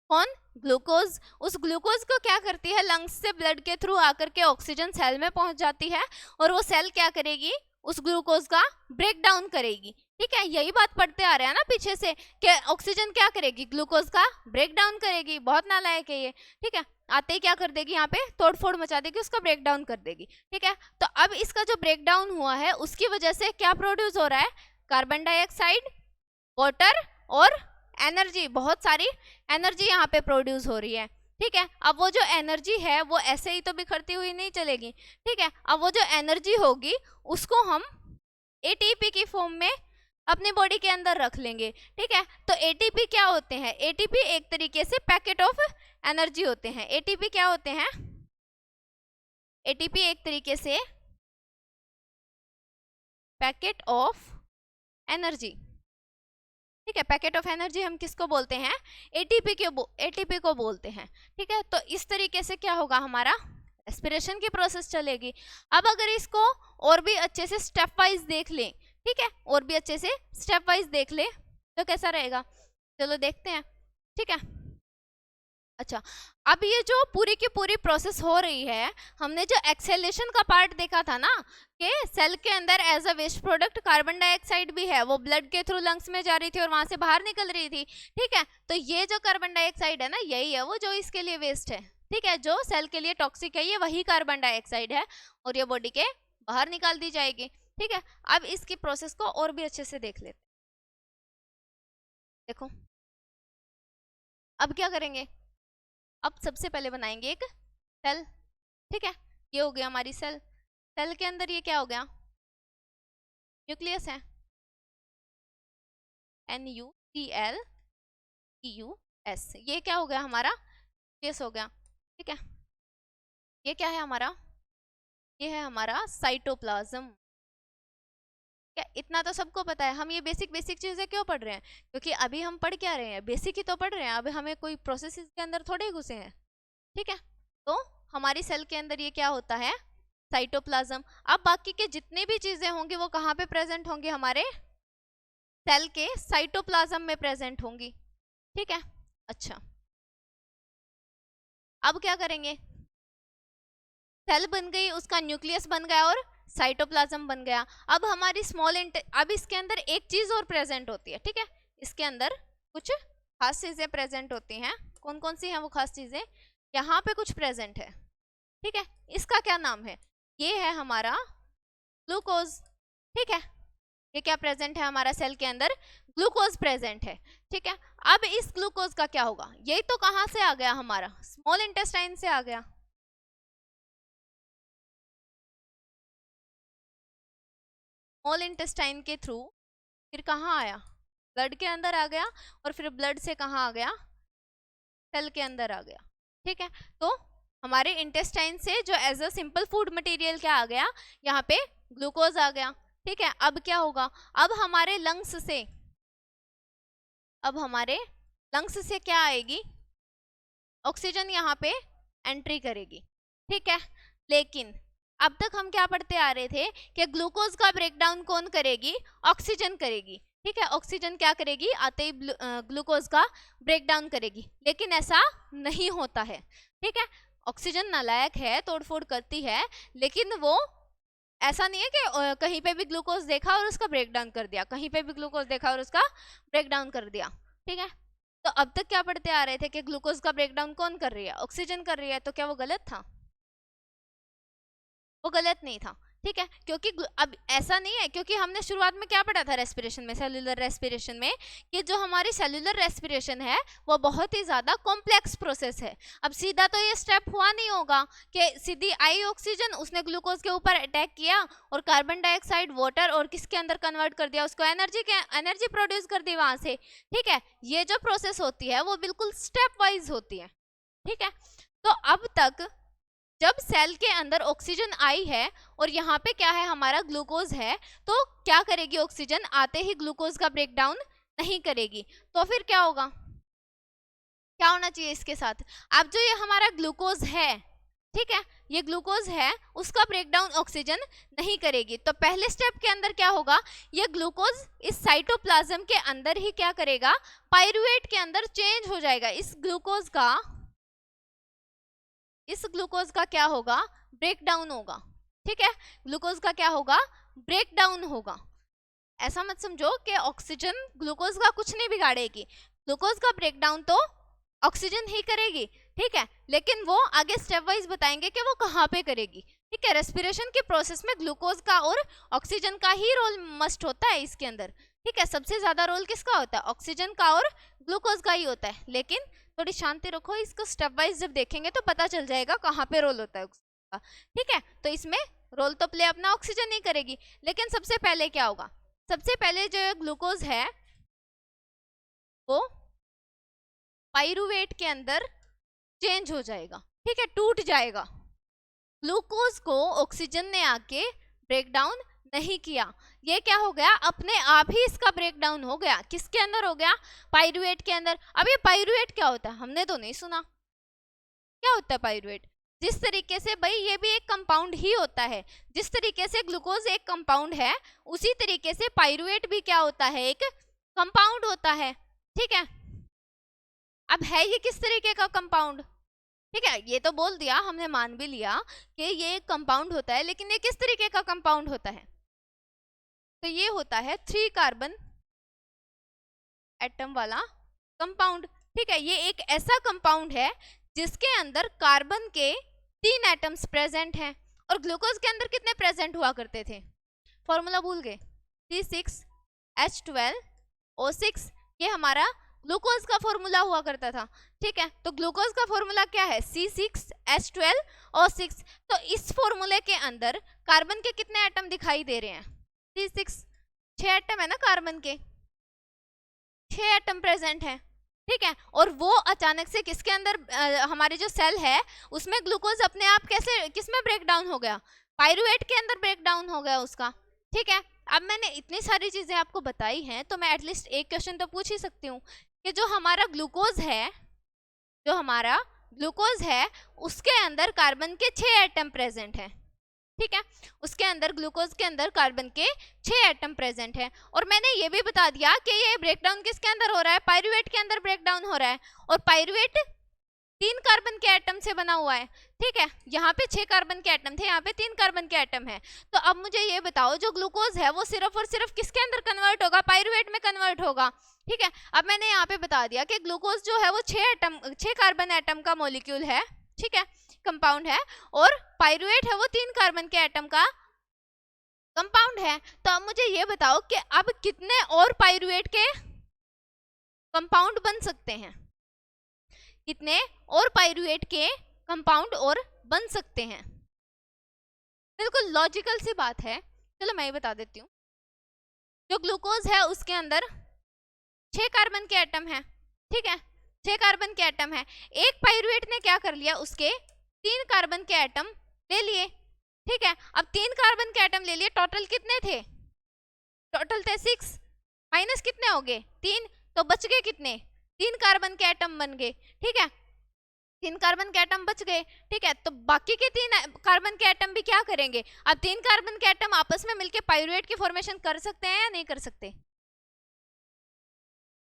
कौन, ग्लूकोज। उस ग्लूकोज को क्या करती है, लंग्स से ब्लड के थ्रू आकर के ऑक्सीजन सेल में पहुंच जाती है, और वो सेल क्या करेगी, उस ग्लूकोज का ब्रेक डाउन करेगी, ठीक है। यही बात पढ़ते आ रहे हैं ना पीछे से कि ऑक्सीजन क्या करेगी, ग्लूकोज का ब्रेक डाउन करेगी। बहुत नालायक है ये, ठीक है। आते ही क्या कर देगी, यहाँ पे तोड़फोड़ मचा देगी, उसका ब्रेक डाउन कर देगी, ठीक है। तो अब इसका जो ब्रेक डाउन हुआ है उसकी वजह से क्या प्रोड्यूस हो रहा है, कार्बन डाइऑक्साइड, वाटर और एनर्जी, बहुत सारी एनर्जी यहाँ पे प्रोड्यूस हो रही है, ठीक है। अब वो जो एनर्जी है वो ऐसे ही तो बिखरती हुई नहीं चलेगी, ठीक है। अब वो जो एनर्जी होगी उसको हम एटीपी की फॉर्म में अपनी बॉडी के अंदर रख लेंगे, ठीक है। तो एटीपी क्या होते हैं, एटीपी एक तरीके से पैकेट ऑफ एनर्जी होते हैं। एटीपी क्या होते हैं, एटीपी एक तरीके से पैकेट ऑफ एनर्जी, ठीक है। पैकेट ऑफ एनर्जी हम किसको बोलते हैं, एटीपी को बोलते हैं, ठीक है। तो इस तरीके से क्या होगा, हमारा रेस्पिरेशन की प्रोसेस चलेगी। अब अगर इसको और भी अच्छे से स्टेप वाइज देख लें, ठीक है, और भी अच्छे से स्टेप वाइज देख ले तो कैसा रहेगा, चलो देखते हैं, ठीक है। अच्छा, अब ये जो पूरी की पूरी प्रोसेस हो रही है, हमने जो एक्सेलेशन का पार्ट देखा था ना कि सेल के अंदर as a waste product carbon dioxide भी है, वो ब्लड के थ्रू लंग्स में जा रही थी और वहां से बाहर निकल रही थी, ठीक है। तो ये जो कार्बन डाइऑक्साइड है ना, यही है वो जो इसके लिए वेस्ट है, ठीक है, जो सेल के लिए टॉक्सिक है, ये वही कार्बन डाइऑक्साइड है और ये बॉडी के बाहर निकाल दी जाएगी, ठीक है। अब इसकी प्रोसेस को और भी अच्छे से देख लेते, देखो अब क्या करेंगे, अब सबसे पहले बनाएंगे एक सेल, ठीक है। ये हो गया हमारी सेल, सेल के अंदर ये क्या हो गया, न्यूक्लियस है, NUCLEUS, ये क्या हो गया हमारा, न्यूक्लियस हो गया, ठीक है। ये क्या है हमारा, ये है हमारा साइटोप्लाज्म, क्या इतना तो सबको पता है। हम ये बेसिक चीजें क्यों पढ़ रहे हैं, क्योंकि अभी हम पढ़ क्या रहे हैं, बेसिक ही तो पढ़ रहे हैं, अभी हमें कोई प्रोसेस के अंदर थोड़े घुसे हैं, ठीक है। तो हमारी सेल के अंदर ये क्या होता है, साइटोप्लाज्म। अब बाकी के जितने भी चीजें होंगी वो कहाँ पे प्रेजेंट होंगी, हमारे सेल के साइटोप्लाज्म में प्रेजेंट होंगी, ठीक है। अच्छा, अब क्या करेंगे, सेल बन गई, उसका न्यूक्लियस बन गया और साइटोप्लाज्म बन गया। अब हमारी अब इसके अंदर एक चीज और प्रेजेंट होती है, ठीक है। इसके अंदर कुछ खास चीजें प्रेजेंट होती हैं, कौन कौन सी हैं वो खास चीजें, यहाँ पे कुछ प्रेजेंट है, ठीक है, इसका क्या नाम है? ये है हमारा ग्लूकोज। ठीक है, ये क्या प्रेजेंट है हमारा सेल के अंदर? ग्लूकोज प्रेजेंट है। ठीक है, अब इस ग्लूकोज का क्या होगा? ये तो कहां से आ गया? हमारा स्मॉल इंटेस्टाइन से आ गया। स्मॉल इंटेस्टाइन के थ्रू फिर कहाँ आया? ब्लड के अंदर आ गया, और फिर ब्लड से कहाँ आ गया? सेल के अंदर आ गया। ठीक है, तो हमारे इंटेस्टाइन से जो as a simple food material क्या आ गया? यहाँ पे ग्लूकोज आ गया। ठीक है, अब क्या होगा? अब हमारे लंग्स से क्या आएगी? ऑक्सीजन यहाँ पे एंट्री करेगी। ठीक है, लेकिन अब तक हम क्या पढ़ते आ रहे थे कि ग्लूकोज का ब्रेकडाउन कौन करेगी? ऑक्सीजन करेगी। ठीक है, ऑक्सीजन क्या करेगी? आते ही ग्लूकोज का ब्रेकडाउन करेगी, लेकिन ऐसा नहीं होता है। ठीक है, ऑक्सीजन नालायक है, तोड़फोड़ करती है, लेकिन वो ऐसा नहीं है कि कहीं पे भी ग्लूकोज देखा और उसका ब्रेकडाउन कर दिया, कहीं पे भी ग्लूकोज देखा और उसका ब्रेकडाउन कर दिया। ठीक है, तो अब तक क्या पढ़ते आ रहे थे कि ग्लूकोज का ब्रेकडाउन कौन कर रही है? ऑक्सीजन कर रही है। तो क्या वो गलत था? वो गलत नहीं था। ठीक है, क्योंकि अब ऐसा नहीं है, क्योंकि हमने शुरुआत में क्या पढ़ा था रेस्पिरेशन में, सेलुलर रेस्पिरेशन में, कि जो हमारी सेलुलर रेस्पिरेशन है वो बहुत ही ज़्यादा कॉम्प्लेक्स प्रोसेस है। अब सीधा तो ये स्टेप हुआ नहीं होगा कि सीधी आई ऑक्सीजन, उसने ग्लूकोज के ऊपर अटैक किया और कार्बन डाइऑक्साइड वाटर और किसके अंदर कन्वर्ट कर दिया? उसको एनर्जी प्रोड्यूस कर दी वहाँ से। ठीक है, ये जो प्रोसेस होती है वो बिल्कुल स्टेप वाइज होती है। ठीक है, तो अब तक जब सेल के अंदर ऑक्सीजन आई है और यहाँ पे क्या है? हमारा ग्लूकोज है, तो क्या करेगी ऑक्सीजन? आते ही ग्लूकोज का ब्रेकडाउन नहीं करेगी। तो फिर क्या होगा? क्या होना चाहिए इसके साथ? अब जो ये हमारा ग्लूकोज है, ठीक है, ये ग्लूकोज है, उसका ब्रेकडाउन ऑक्सीजन नहीं करेगी। तो पहले स्टेप के अंदर क्या होगा? ये ग्लूकोज इस साइटोप्लाज्म के अंदर ही क्या करेगा? पाइरुवेट के अंदर चेंज हो जाएगा। इस ग्लूकोज का क्या होगा? ब्रेकडाउन होगा। ठीक है, ग्लूकोज का क्या होगा? ब्रेकडाउन होगा। ऐसा मत समझो कि ऑक्सीजन ग्लूकोज का कुछ नहीं बिगाड़ेगी, ग्लूकोज का ब्रेकडाउन तो ऑक्सीजन ही करेगी। ठीक है, लेकिन वो आगे स्टेप वाइज बताएंगे कि वो कहाँ पे करेगी। ठीक है, रेस्पिरेशन के प्रोसेस में ग्लूकोज का और ऑक्सीजन का ही रोल मस्ट होता है इसके अंदर। ठीक है, सबसे ज्यादा रोल किसका होता है? ऑक्सीजन का और ग्लूकोज का ही होता है। लेकिन थोड़ी शांति रखो, इसको स्टेप वाइज जब देखेंगे तो पता चल जाएगा कहाँ पे रोल होता है उसका। ठीक है, तो इसमें रोल तो प्ले अपना ऑक्सीजन ही करेगी, लेकिन सबसे पहले क्या होगा? सबसे पहले जो ग्लूकोज है वो पाइरुवेट के अंदर चेंज हो जाएगा। ठीक है, टूट जाएगा। ग्लूकोज को ऑक्सीजन ने आके ब्रेकडाउन नहीं किया, ये क्या हो गया? अपने आप ही इसका ब्रेकडाउन हो गया। किसके अंदर हो गया? पाइरुवेट के अंदर। अब ये पाइरुवेट क्या होता है? हमने तो नहीं सुना क्या होता है पाइरुवेट। जिस तरीके से भाई ये भी एक कंपाउंड ही होता है, जिस तरीके से ग्लूकोज एक कंपाउंड है, उसी तरीके से पाइरुवेट भी क्या होता है? एक कंपाउंड होता है। ठीक है, अब है ये किस तरीके का कंपाउंड? ठीक है, ये तो बोल दिया, हमने मान भी लिया कि ये एक कंपाउंड होता है, लेकिन ये किस तरीके का कंपाउंड होता है? तो ये होता है 3 कार्बन एटम वाला कंपाउंड। ठीक है, ये एक ऐसा कंपाउंड है जिसके अंदर कार्बन के 3 एटम्स प्रेजेंट हैं। और ग्लूकोज के अंदर कितने प्रेजेंट हुआ करते थे? फॉर्मूला भूल गए? C6H12O6, ये हमारा ग्लूकोज का फॉर्मूला हुआ करता था। ठीक है, तो ग्लूकोज का फॉर्मूला क्या है? C6H12O6। तो इस फॉर्मूले के अंदर कार्बन के कितने एटम दिखाई दे रहे हैं? C6, 6 एटम है ना कार्बन के, 6 एटम प्रेजेंट है। ठीक है, और वो अचानक से किसके अंदर हमारे जो सेल है उसमें ग्लूकोज अपने आप कैसे किसमें ब्रेकडाउन हो गया? पाइरुवेट के अंदर ब्रेकडाउन हो गया उसका। ठीक है, अब मैंने इतनी सारी चीजें आपको बताई हैं, तो मैं एटलीस्ट एक क्वेश्चन तो पूछ ही सकती हूँ कि जो हमारा ग्लूकोज है उसके अंदर कार्बन के 6 एटम प्रेजेंट हैं। ठीक है, उसके अंदर ग्लूकोज के अंदर कार्बन के 6 एटम प्रेजेंट है। और मैंने ये भी बता दिया कि ये ब्रेकडाउन किसके अंदर हो रहा है? पाइरुवेट के अंदर ब्रेकडाउन हो रहा है। और पाइरुवेट 3 कार्बन के एटम से बना हुआ है। ठीक है, यहाँ पे 6 कार्बन के एटम थे, यहाँ पे 3 कार्बन के एटम है। तो अब मुझे ये बताओ, जो ग्लूकोज है वो सिर्फ और सिर्फ किसके अंदर कन्वर्ट होगा? पाइरुवेट में कन्वर्ट होगा। ठीक है, अब मैंने यहाँ पे बता दिया कि ग्लूकोज जो है वो 6 कार्बन एटम का मॉलिक्यूल है। ठीक है, कंपाउंड है और पाइरुवेट है वो 3 कार्बन के एटम का कंपाउंड है। तो अब मुझे ये बताओ कि अब कितने और पाइरुवेट के कंपाउंड बन सकते हैं, कितने और पाइरुवेट के कंपाउंड और बन सकते हैं। बिल्कुल लॉजिकल सी बात है, चलो मैं ही बता देती हूँ। जो ग्लूकोज है उसके अंदर 6 कार्बन के एटम है, ठीक है, 6 कार्बन के एटम है। एक पाइरुवेट ने क्या कर लिया, उसके 3 कार्बन के एटम ले लिए, ठीक है। अब 3 कार्बन के एटम ले लिए, टोटल कितने थे, टोटल थे 6, माइनस कितने हो गए 3, तो बच गए कितने, 3 कार्बन के एटम बन गए, ठीक है, 3 कार्बन के एटम बच गए, ठीक है। तो बाकी के 3 कार्बन के एटम भी क्या करेंगे, अब 3 कार्बन के एटम आपस में मिलके पाइरुवेट की फॉर्मेशन कर सकते हैं या नहीं कर सकते,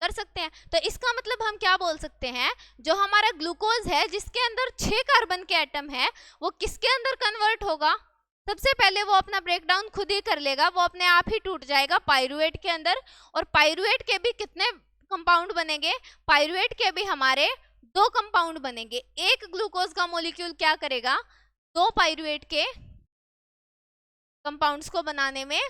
कर सकते हैं। तो इसका मतलब हम क्या बोल सकते हैं, जो हमारा ग्लूकोज है जिसके अंदर 6 कार्बन के एटम है, वो किसके अंदर कन्वर्ट होगा, सबसे पहले वो अपना ब्रेकडाउन खुद ही कर लेगा, वो अपने आप ही टूट जाएगा पाइरुवेट के अंदर। और पाइरुवेट के भी कितने कंपाउंड बनेंगे, पाइरुवेट के भी हमारे 2 कंपाउंड बनेंगे। एक ग्लूकोज का मॉलिक्यूल क्या करेगा, 2 पाइरुवेट के कंपाउंड्स को बनाने में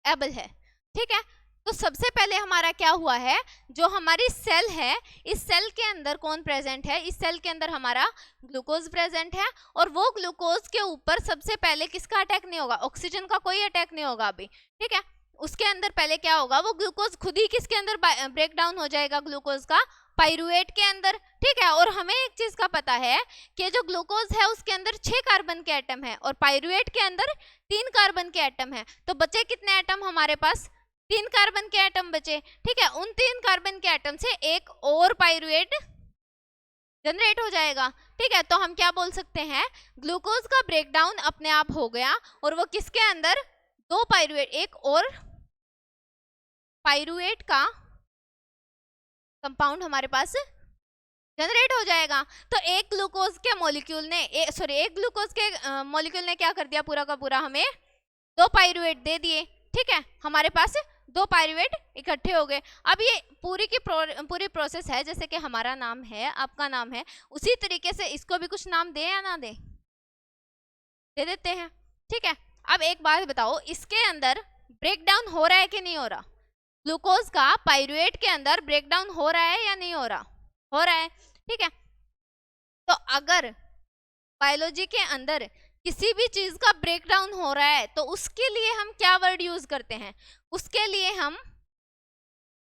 एबल है, ठीक है। तो सबसे पहले हमारा क्या हुआ है, जो हमारी सेल है, इस सेल के अंदर कौन प्रेजेंट है, इस सेल के अंदर हमारा ग्लूकोज प्रेजेंट है। और वो ग्लूकोज के ऊपर सबसे पहले किसका अटैक नहीं होगा, ऑक्सीजन का कोई अटैक नहीं होगा अभी, ठीक है। उसके अंदर पहले क्या होगा, वो ग्लूकोज खुद ही किसके अंदर ब्रेक डाउन हो जाएगा, ग्लूकोज का पाइरुवेट के अंदर, ठीक है। और हमें एक चीज का पता है कि जो ग्लूकोज है उसके अंदर 6 कार्बन के एटम है और पाइरुवेट के अंदर 3 कार्बन के एटम है। तो बचे कितने एटम हमारे पास, 3 कार्बन के एटम बचे, ठीक है। उन 3 कार्बन के एटम से एक और पाइरुवेट जनरेट हो जाएगा, ठीक है। तो हम क्या बोल सकते हैं, ग्लूकोज का ब्रेकडाउन अपने आप हो गया और वो किसके अंदर, 2 पाइरुवेट, एक और पाइरुवेट का कंपाउंड हमारे पास जनरेट हो जाएगा। तो एक ग्लूकोज के मॉलिक्यूल ने एक ग्लूकोज के मॉलिक्यूल ने क्या कर दिया, पूरा का पूरा हमें 2 पाइरुवेट दे दिए, ठीक है। हमारे पास 2 पाइरुवेट इकट्ठे हो गए। अब ये पूरी प्रोसेस है, जैसे कि हमारा नाम है, आपका नाम है, उसी तरीके से इसको भी कुछ नाम दे या ना दे, दे देते हैं, ठीक है। अब एक बात बताओ, इसके अंदर ब्रेकडाउन हो रहा है कि नहीं हो रहा, ग्लूकोज का पाइरुवेट के अंदर ब्रेकडाउन हो रहा है या नहीं हो रहा, हो रहा है, ठीक है। तो अगर बायोलॉजी के अंदर किसी भी चीज का ब्रेकडाउन हो रहा है तो उसके लिए हम क्या वर्ड यूज करते हैं, उसके लिए हम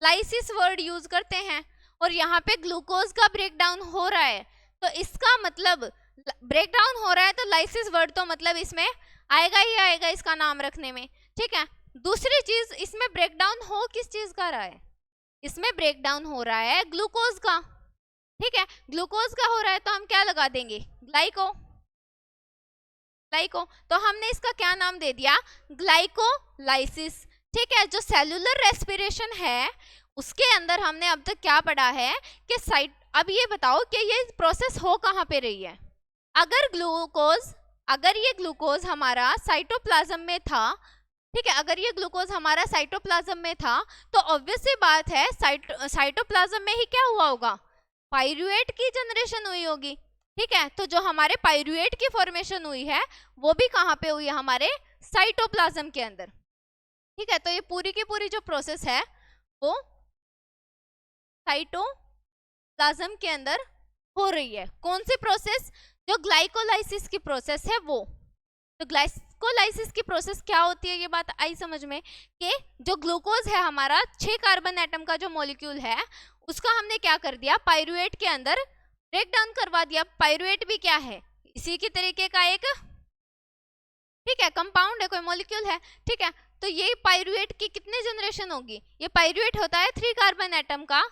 लाइसिस वर्ड यूज करते हैं। और यहाँ पे ग्लूकोज का ब्रेकडाउन हो रहा है, तो इसका मतलब ब्रेकडाउन हो रहा है, तो लाइसिस वर्ड तो मतलब इसमें आएगा ही आएगा इसका नाम रखने में, ठीक है। दूसरी चीज, इसमें ब्रेकडाउन हो किस चीज का रहा है, इसमें ब्रेकडाउन हो रहा है ग्लूकोज का, ठीक है। ग्लूकोज का हो रहा है तो हम क्या लगा देंगे, ग्लाइको, ग्लाइको। तो हमने इसका क्या नाम दे दिया, ग्लाइकोलाइसिस, ठीक है। जो सेलुलर रेस्पिरेशन है उसके अंदर हमने अब तक क्या पढ़ा है कि अब ये बताओ कि ये प्रोसेस हो कहाँ पे रही है, अगर ये ग्लूकोज हमारा साइटोप्लाज्म में था, ठीक है, अगर ये ग्लूकोज हमारा साइटोप्लाज्म में था तो ऑब्वियस सी बात है साइटोप्लाज्म में ही क्या हुआ होगा, पाइरुवेट की जनरेशन हुई होगी, ठीक है। तो जो हमारे पाइरुवेट की फॉर्मेशन हुई है वो भी कहाँ पे हुई है, हमारे साइटोप्लाज्म के अंदर, ठीक है। तो ये पूरी की पूरी जो प्रोसेस है वो साइटोप्लाज्म के अंदर हो रही है। कौन सी प्रोसेस, जो ग्लाइकोलाइसिस की प्रोसेस है वो। तो ग्लाइकोलाइसिस की प्रोसेस क्या होती है, ये बात आई समझ में कि जो ग्लूकोज है हमारा 6 कार्बन एटम का जो मॉलिक्यूल है उसका हमने क्या कर दिया, पाइरुवेट के अंदर ब्रेक डाउन करवा दिया। पाइरुवेट भी क्या है, इसी की तरीके का एक, ठीक है, कंपाउंड है, कोई मॉलिक्यूल है, ठीक है। तो ये पाइरुवेट की कितनी जनरेशन होगी, ये पाइरुवेट होता है 3 कार्बन एटम का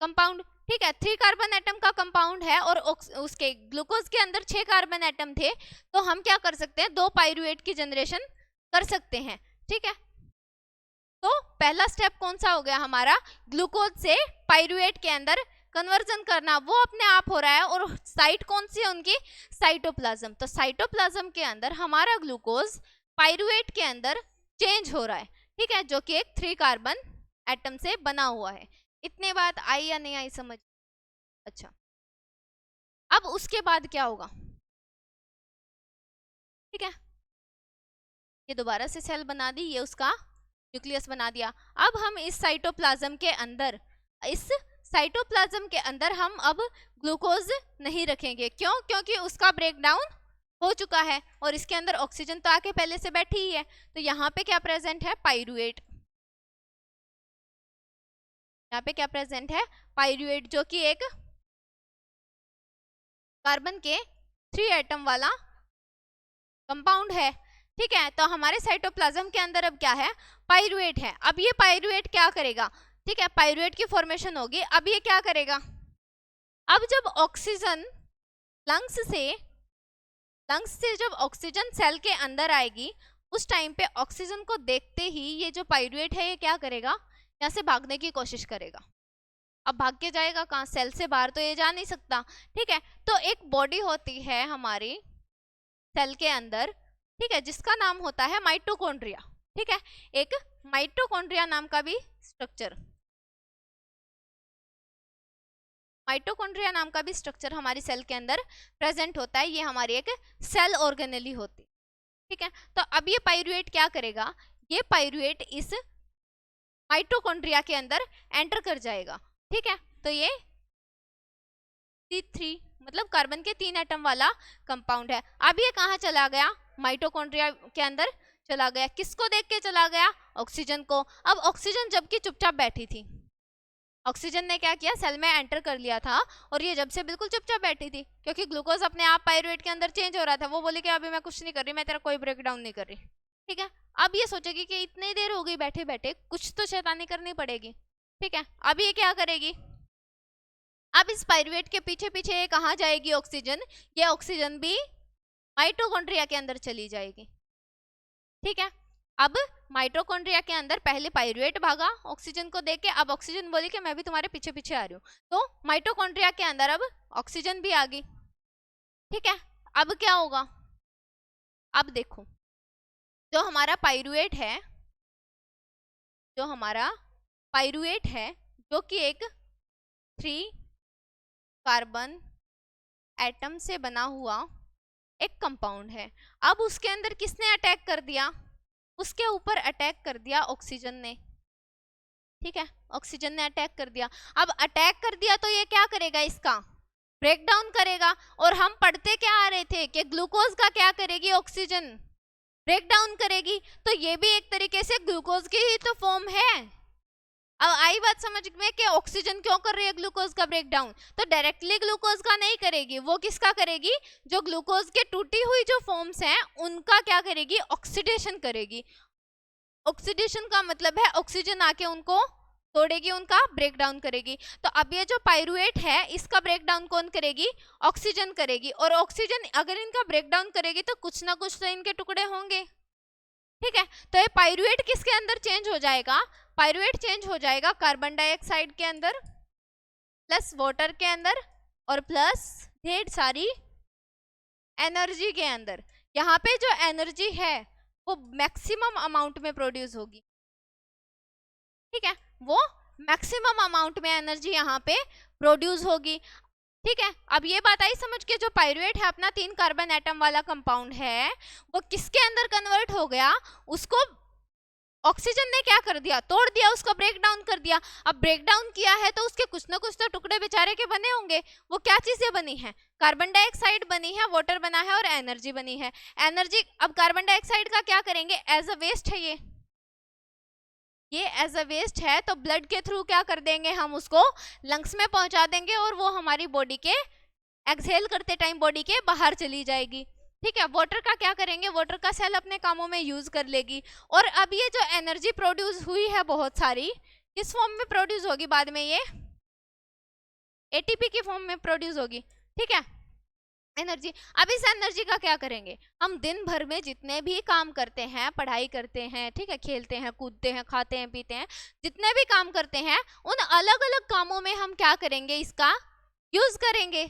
कंपाउंड, ठीक है, 3 कार्बन एटम का कंपाउंड है और उसके ग्लूकोज के अंदर 6 कार्बन एटम थे, तो हम क्या कर सकते हैं, 2 पाइरुवेट की जनरेशन कर सकते हैं, ठीक है। तो पहला स्टेप कौन सा हो गया हमारा, ग्लूकोज से पाइरुवेट के अंदर कन्वर्जन करना, वो अपने आप हो रहा है। और साइट कौन सी है उनकी, साइटोप्लाज्म। तो साइटोप्लाज्म के अंदर हमारा ग्लूकोज पाइरुवेट के अंदर चेंज हो रहा है, ठीक है, जो कि एक 3 कार्बन एटम से बना हुआ है। इतने बात आई या नहीं आई समझ, अच्छा। अब उसके बाद क्या होगा, ठीक है, ये दोबारा से सेल बना दी, ये उसका न्यूक्लियस बना दिया। अब हम इस साइटोप्लाज्म के अंदर हम अब ग्लूकोज नहीं रखेंगे। क्यों? क्योंकि उसका ब्रेकडाउन हो चुका है और इसके अंदर ऑक्सीजन तो आके पहले से बैठी ही है। तो यहाँ पे क्या प्रेजेंट है, पाइरुवेट। यहाँ पे क्या प्रेजेंट है, पाइरुवेट, जो कि एक कार्बन के 3 एटम वाला कंपाउंड है, ठीक है। तो हमारे साइटोप्लाज्म के अंदर अब क्या है, पाइरुवेट है। अब ये पाइरुवेट क्या करेगा, ठीक है, पाइरुवेट की फॉर्मेशन होगी। अब ये क्या करेगा, अब जब ऑक्सीजन लंग्स से जब ऑक्सीजन सेल के अंदर आएगी, उस टाइम पे ऑक्सीजन को देखते ही ये जो पाइरुवेट है ये क्या करेगा, यहाँ से भागने की कोशिश करेगा। अब भाग के जाएगा कहाँ, सेल से बाहर तो ये जा नहीं सकता, ठीक है। तो एक बॉडी होती है हमारी सेल के अंदर, ठीक है, जिसका नाम होता है माइटोकॉन्ड्रिया, ठीक है। एक माइटोकॉन्ड्रिया नाम का भी स्ट्रक्चर हमारी सेल के अंदर प्रेजेंट होता है। ये हमारी एक सेल ऑर्गेनेली होती, ठीक है। तो अब ये पाइरुवेट क्या करेगा, ये पाइरुवेट इस माइटोकॉन्ड्रिया के अंदर एंटर कर जाएगा, ठीक है। तो ये C3 मतलब कार्बन के 3 एटम वाला कंपाउंड है। अब ये कहाँ चला गया, माइटोकॉन्ड्रिया के अंदर चला गया। किसको देख के चला गया, ऑक्सीजन को। अब ऑक्सीजन जबकि चुपचाप बैठी थी, ऑक्सीजन ने क्या किया, सेल में एंटर कर लिया था और ये जब से बिल्कुल चुपचाप बैठी थी, क्योंकि ग्लूकोज अपने आप पाइरुवेट के अंदर चेंज हो रहा था। वो बोली कि अभी मैं कुछ नहीं कर रही, मैं तेरा कोई ब्रेकडाउन नहीं कर रही, ठीक है। अब ये सोचेगी कि इतनी देर हो गई बैठे बैठे, कुछ तो शैतानी करनी पड़ेगी, ठीक है। अब ये क्या करेगी, अब इस पाइरुवेट के पीछे पीछे ये कहाँ जाएगी, ऑक्सीजन, ये ऑक्सीजन भी माइटोकॉन्ड्रिया के अंदर चली जाएगी, ठीक है। अब माइटोकॉन्ड्रिया के अंदर पहले पाइरुवेट भागा ऑक्सीजन को देख के, अब ऑक्सीजन बोली कि मैं भी तुम्हारे पीछे पीछे आ रही हूँ, तो माइटोकॉन्ड्रिया के अंदर अब ऑक्सीजन भी आ गई, ठीक है। अब क्या होगा, अब देखो, जो हमारा पाइरुवेट है, जो कि एक 3 कार्बन एटम से बना हुआ एक कंपाउंड है। अब उसके अंदर किसने अटैक कर दिया, उसके ऊपर अटैक कर दिया ऑक्सीजन ने, ठीक है, ऑक्सीजन ने अटैक कर दिया। अब अटैक कर दिया तो ये क्या करेगा, इसका ब्रेक डाउन करेगा। और हम पढ़ते क्या आ रहे थे कि ग्लूकोज का क्या करेगी, ऑक्सीजन ब्रेक डाउन करेगी। तो ये भी एक तरीके से ग्लूकोज की ही तो फॉर्म है। अब आई बात समझ में कि ऑक्सीजन क्यों कर रही है ग्लूकोज का ब्रेकडाउन, तो डायरेक्टली ग्लूकोज का नहीं करेगी, वो किसका करेगी, जो ग्लूकोज के टूटी हुई जो फॉर्म्स हैं उनका क्या करेगी, ऑक्सीडेशन करेगी। ऑक्सीडेशन का मतलब है ऑक्सीजन आके उनको तोड़ेगी, उनका ब्रेकडाउन करेगी। तो अब ये जो पाइरुवेट है इसका ब्रेकडाउन कौन करेगी, ऑक्सीजन करेगी। और ऑक्सीजन अगर इनका ब्रेकडाउन करेगी तो कुछ ना कुछ तो इनके टुकड़े होंगे, ठीक है। तो ये पाइरुवेट किसके अंदर चेंज हो जाएगा, पाइरुवेट चेंज हो जाएगा कार्बन डाइऑक्साइड के अंदर प्लस वाटर के अंदर और प्लस ढेर सारी एनर्जी के अंदर। यहाँ पे जो एनर्जी है वो मैक्सिमम अमाउंट में प्रोड्यूस होगी, ठीक है, वो मैक्सिमम अमाउंट में एनर्जी यहाँ पे प्रोड्यूस होगी, ठीक है। अब ये बात आई समझ के, जो पाइरुवेट है अपना 3 कार्बन एटम वाला कंपाउंड है, वो किसके अंदर कन्वर्ट हो गया, उसको ऑक्सीजन ने क्या कर दिया, तोड़ दिया, उसको ब्रेक डाउन कर दिया। अब ब्रेक डाउन किया है तो उसके कुछ ना कुछ तो टुकड़े बेचारे के बने होंगे। वो क्या चीजें बनी है, कार्बन डाइऑक्साइड बनी है, वाटर बना है और एनर्जी बनी है। एनर्जी अब कार्बन डाइऑक्साइड का क्या करेंगे, एज अ वेस्ट है ये एज अ वेस्ट है, तो ब्लड के थ्रू क्या कर देंगे, हम उसको लंग्स में पहुंचा देंगे और वो हमारी बॉडी के एक्सहेल करते टाइम बॉडी के बाहर चली जाएगी, ठीक है। वाटर का क्या करेंगे, वाटर का सेल अपने कामों में यूज कर लेगी। और अब ये जो एनर्जी प्रोड्यूस हुई है बहुत सारी, किस फॉर्म में प्रोड्यूस होगी, बाद में ये एटीपी की फॉर्म में प्रोड्यूस होगी, ठीक है, एनर्जी। अब इस एनर्जी का क्या करेंगे, हम दिन भर में जितने भी काम करते हैं, पढ़ाई करते हैं, ठीक है, खेलते हैं, कूदते हैं, खाते हैं, पीते हैं, जितने भी काम करते हैं उन अलग अलग कामों में हम क्या करेंगे, इसका यूज करेंगे,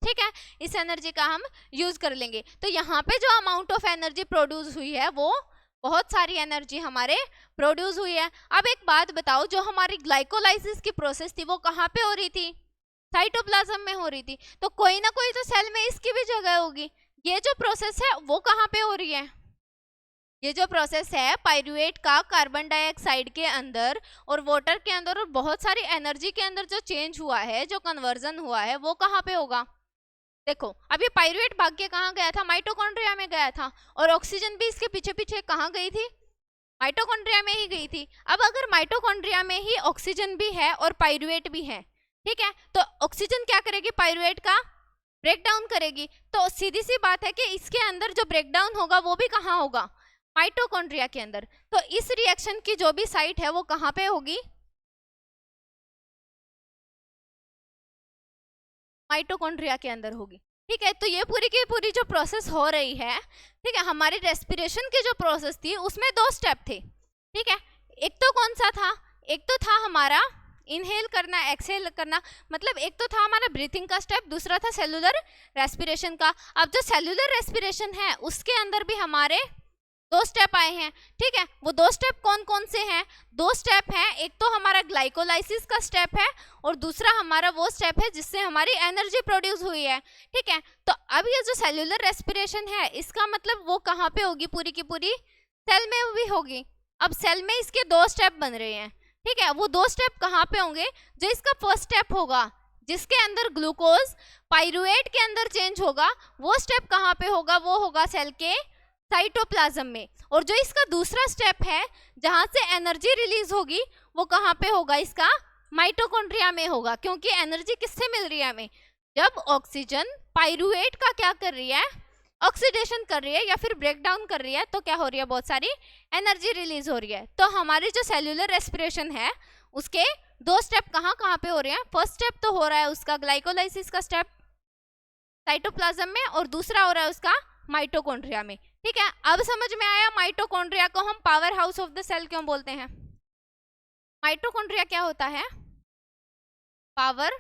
ठीक है, इस एनर्जी का हम यूज कर लेंगे। तो यहाँ पे जो अमाउंट ऑफ एनर्जी प्रोड्यूस हुई है वो बहुत सारी एनर्जी हमारे प्रोड्यूस हुई है। अब एक बात बताओ, जो हमारी ग्लाइकोलाइसिस की प्रोसेस थी वो कहाँ पे हो रही थी, साइटोप्लाज्म में हो रही थी, तो कोई ना कोई तो सेल में इसकी भी जगह होगी। ये जो प्रोसेस है वो कहाँ पे हो रही है? ये जो प्रोसेस है पाइरुवेट का कार्बन डाइऑक्साइड के अंदर और वाटर के अंदर और बहुत सारी एनर्जी के अंदर जो चेंज हुआ है, जो कन्वर्जन हुआ है, वो कहाँ पे होगा? देखो अब ये पाइरुवेट भाग के कहाँ गया था? माइटोकॉन्ड्रिया में गया था, और ऑक्सीजन भी इसके पीछे पीछे कहाँ गई थी? माइटोकॉन्ड्रिया में ही गई थी। अब अगर माइटोकॉन्ड्रिया में ही ऑक्सीजन भी है और पाइरुवेट भी है, ठीक है, तो ऑक्सीजन क्या करेगी? पाइरुवेट का ब्रेक डाउन करेगी। तो सीधी सी बात है कि इसके अंदर जो ब्रेक डाउन होगा वो भी कहाँ होगा? माइटोकॉन्ड्रिया के अंदर। तो इस रिएक्शन की जो भी साइट है वो कहाँ पे होगी? माइटोकॉन्ड्रिया के अंदर होगी। ठीक है, तो ये पूरी की पूरी जो प्रोसेस हो रही है, ठीक है, हमारी रेस्पिरेशन की जो प्रोसेस थी उसमें 2 स्टेप थे। ठीक है, एक तो कौन सा था? एक तो था हमारा इनहेल करना, एक्सहेल करना, मतलब एक तो था हमारा ब्रीथिंग का स्टेप, दूसरा था सेलुलर रेस्पिरेशन का। अब जो सेलुलर रेस्पिरेशन है उसके अंदर भी हमारे 2 स्टेप आए हैं। ठीक है, वो 2 स्टेप कौन कौन से हैं? 2 स्टेप हैं, एक तो हमारा ग्लाइकोलाइसिस का स्टेप है और दूसरा हमारा वो स्टेप है जिससे हमारी एनर्जी प्रोड्यूस हुई है। ठीक है, तो अब ये जो सेल्यूलर रेस्पिरेशन है इसका मतलब वो कहाँ पे होगी? पूरी की पूरी सेल में भी होगी। अब सेल में इसके 2 स्टेप बन रहे हैं। ठीक है, वो 2 स्टेप कहाँ पे होंगे? जो इसका फर्स्ट स्टेप होगा जिसके अंदर ग्लूकोज पाइरुवेट के अंदर चेंज होगा, वो स्टेप कहाँ पे होगा? वो होगा सेल के साइटोप्लाज्म में। और जो इसका दूसरा स्टेप है जहां से एनर्जी रिलीज होगी वो कहाँ पे होगा? इसका माइटोकॉन्ड्रिया में होगा। क्योंकि एनर्जी किससे मिल रही है हमें? जब ऑक्सीजन पाइरुवेट का क्या कर रही है? ऑक्सीडेशन कर रही है या फिर ब्रेक डाउन कर रही है, तो क्या हो रही है? बहुत सारी एनर्जी रिलीज हो रही है। तो हमारी जो सेल्यूलर रेस्पिरेशन है उसके 2 स्टेप कहाँ कहाँ पे हो रहे हैं? फर्स्ट स्टेप तो हो रहा है उसका ग्लाइकोलाइसिस का स्टेप साइटोप्लाज्म में, और दूसरा हो रहा है उसका माइटोकॉन्ड्रिया में। ठीक है, अब समझ में आया माइटोकॉन्ड्रिया को हम power house of the cell क्यों बोलते हैं? माइटोकॉन्ड्रिया क्या होता है? Power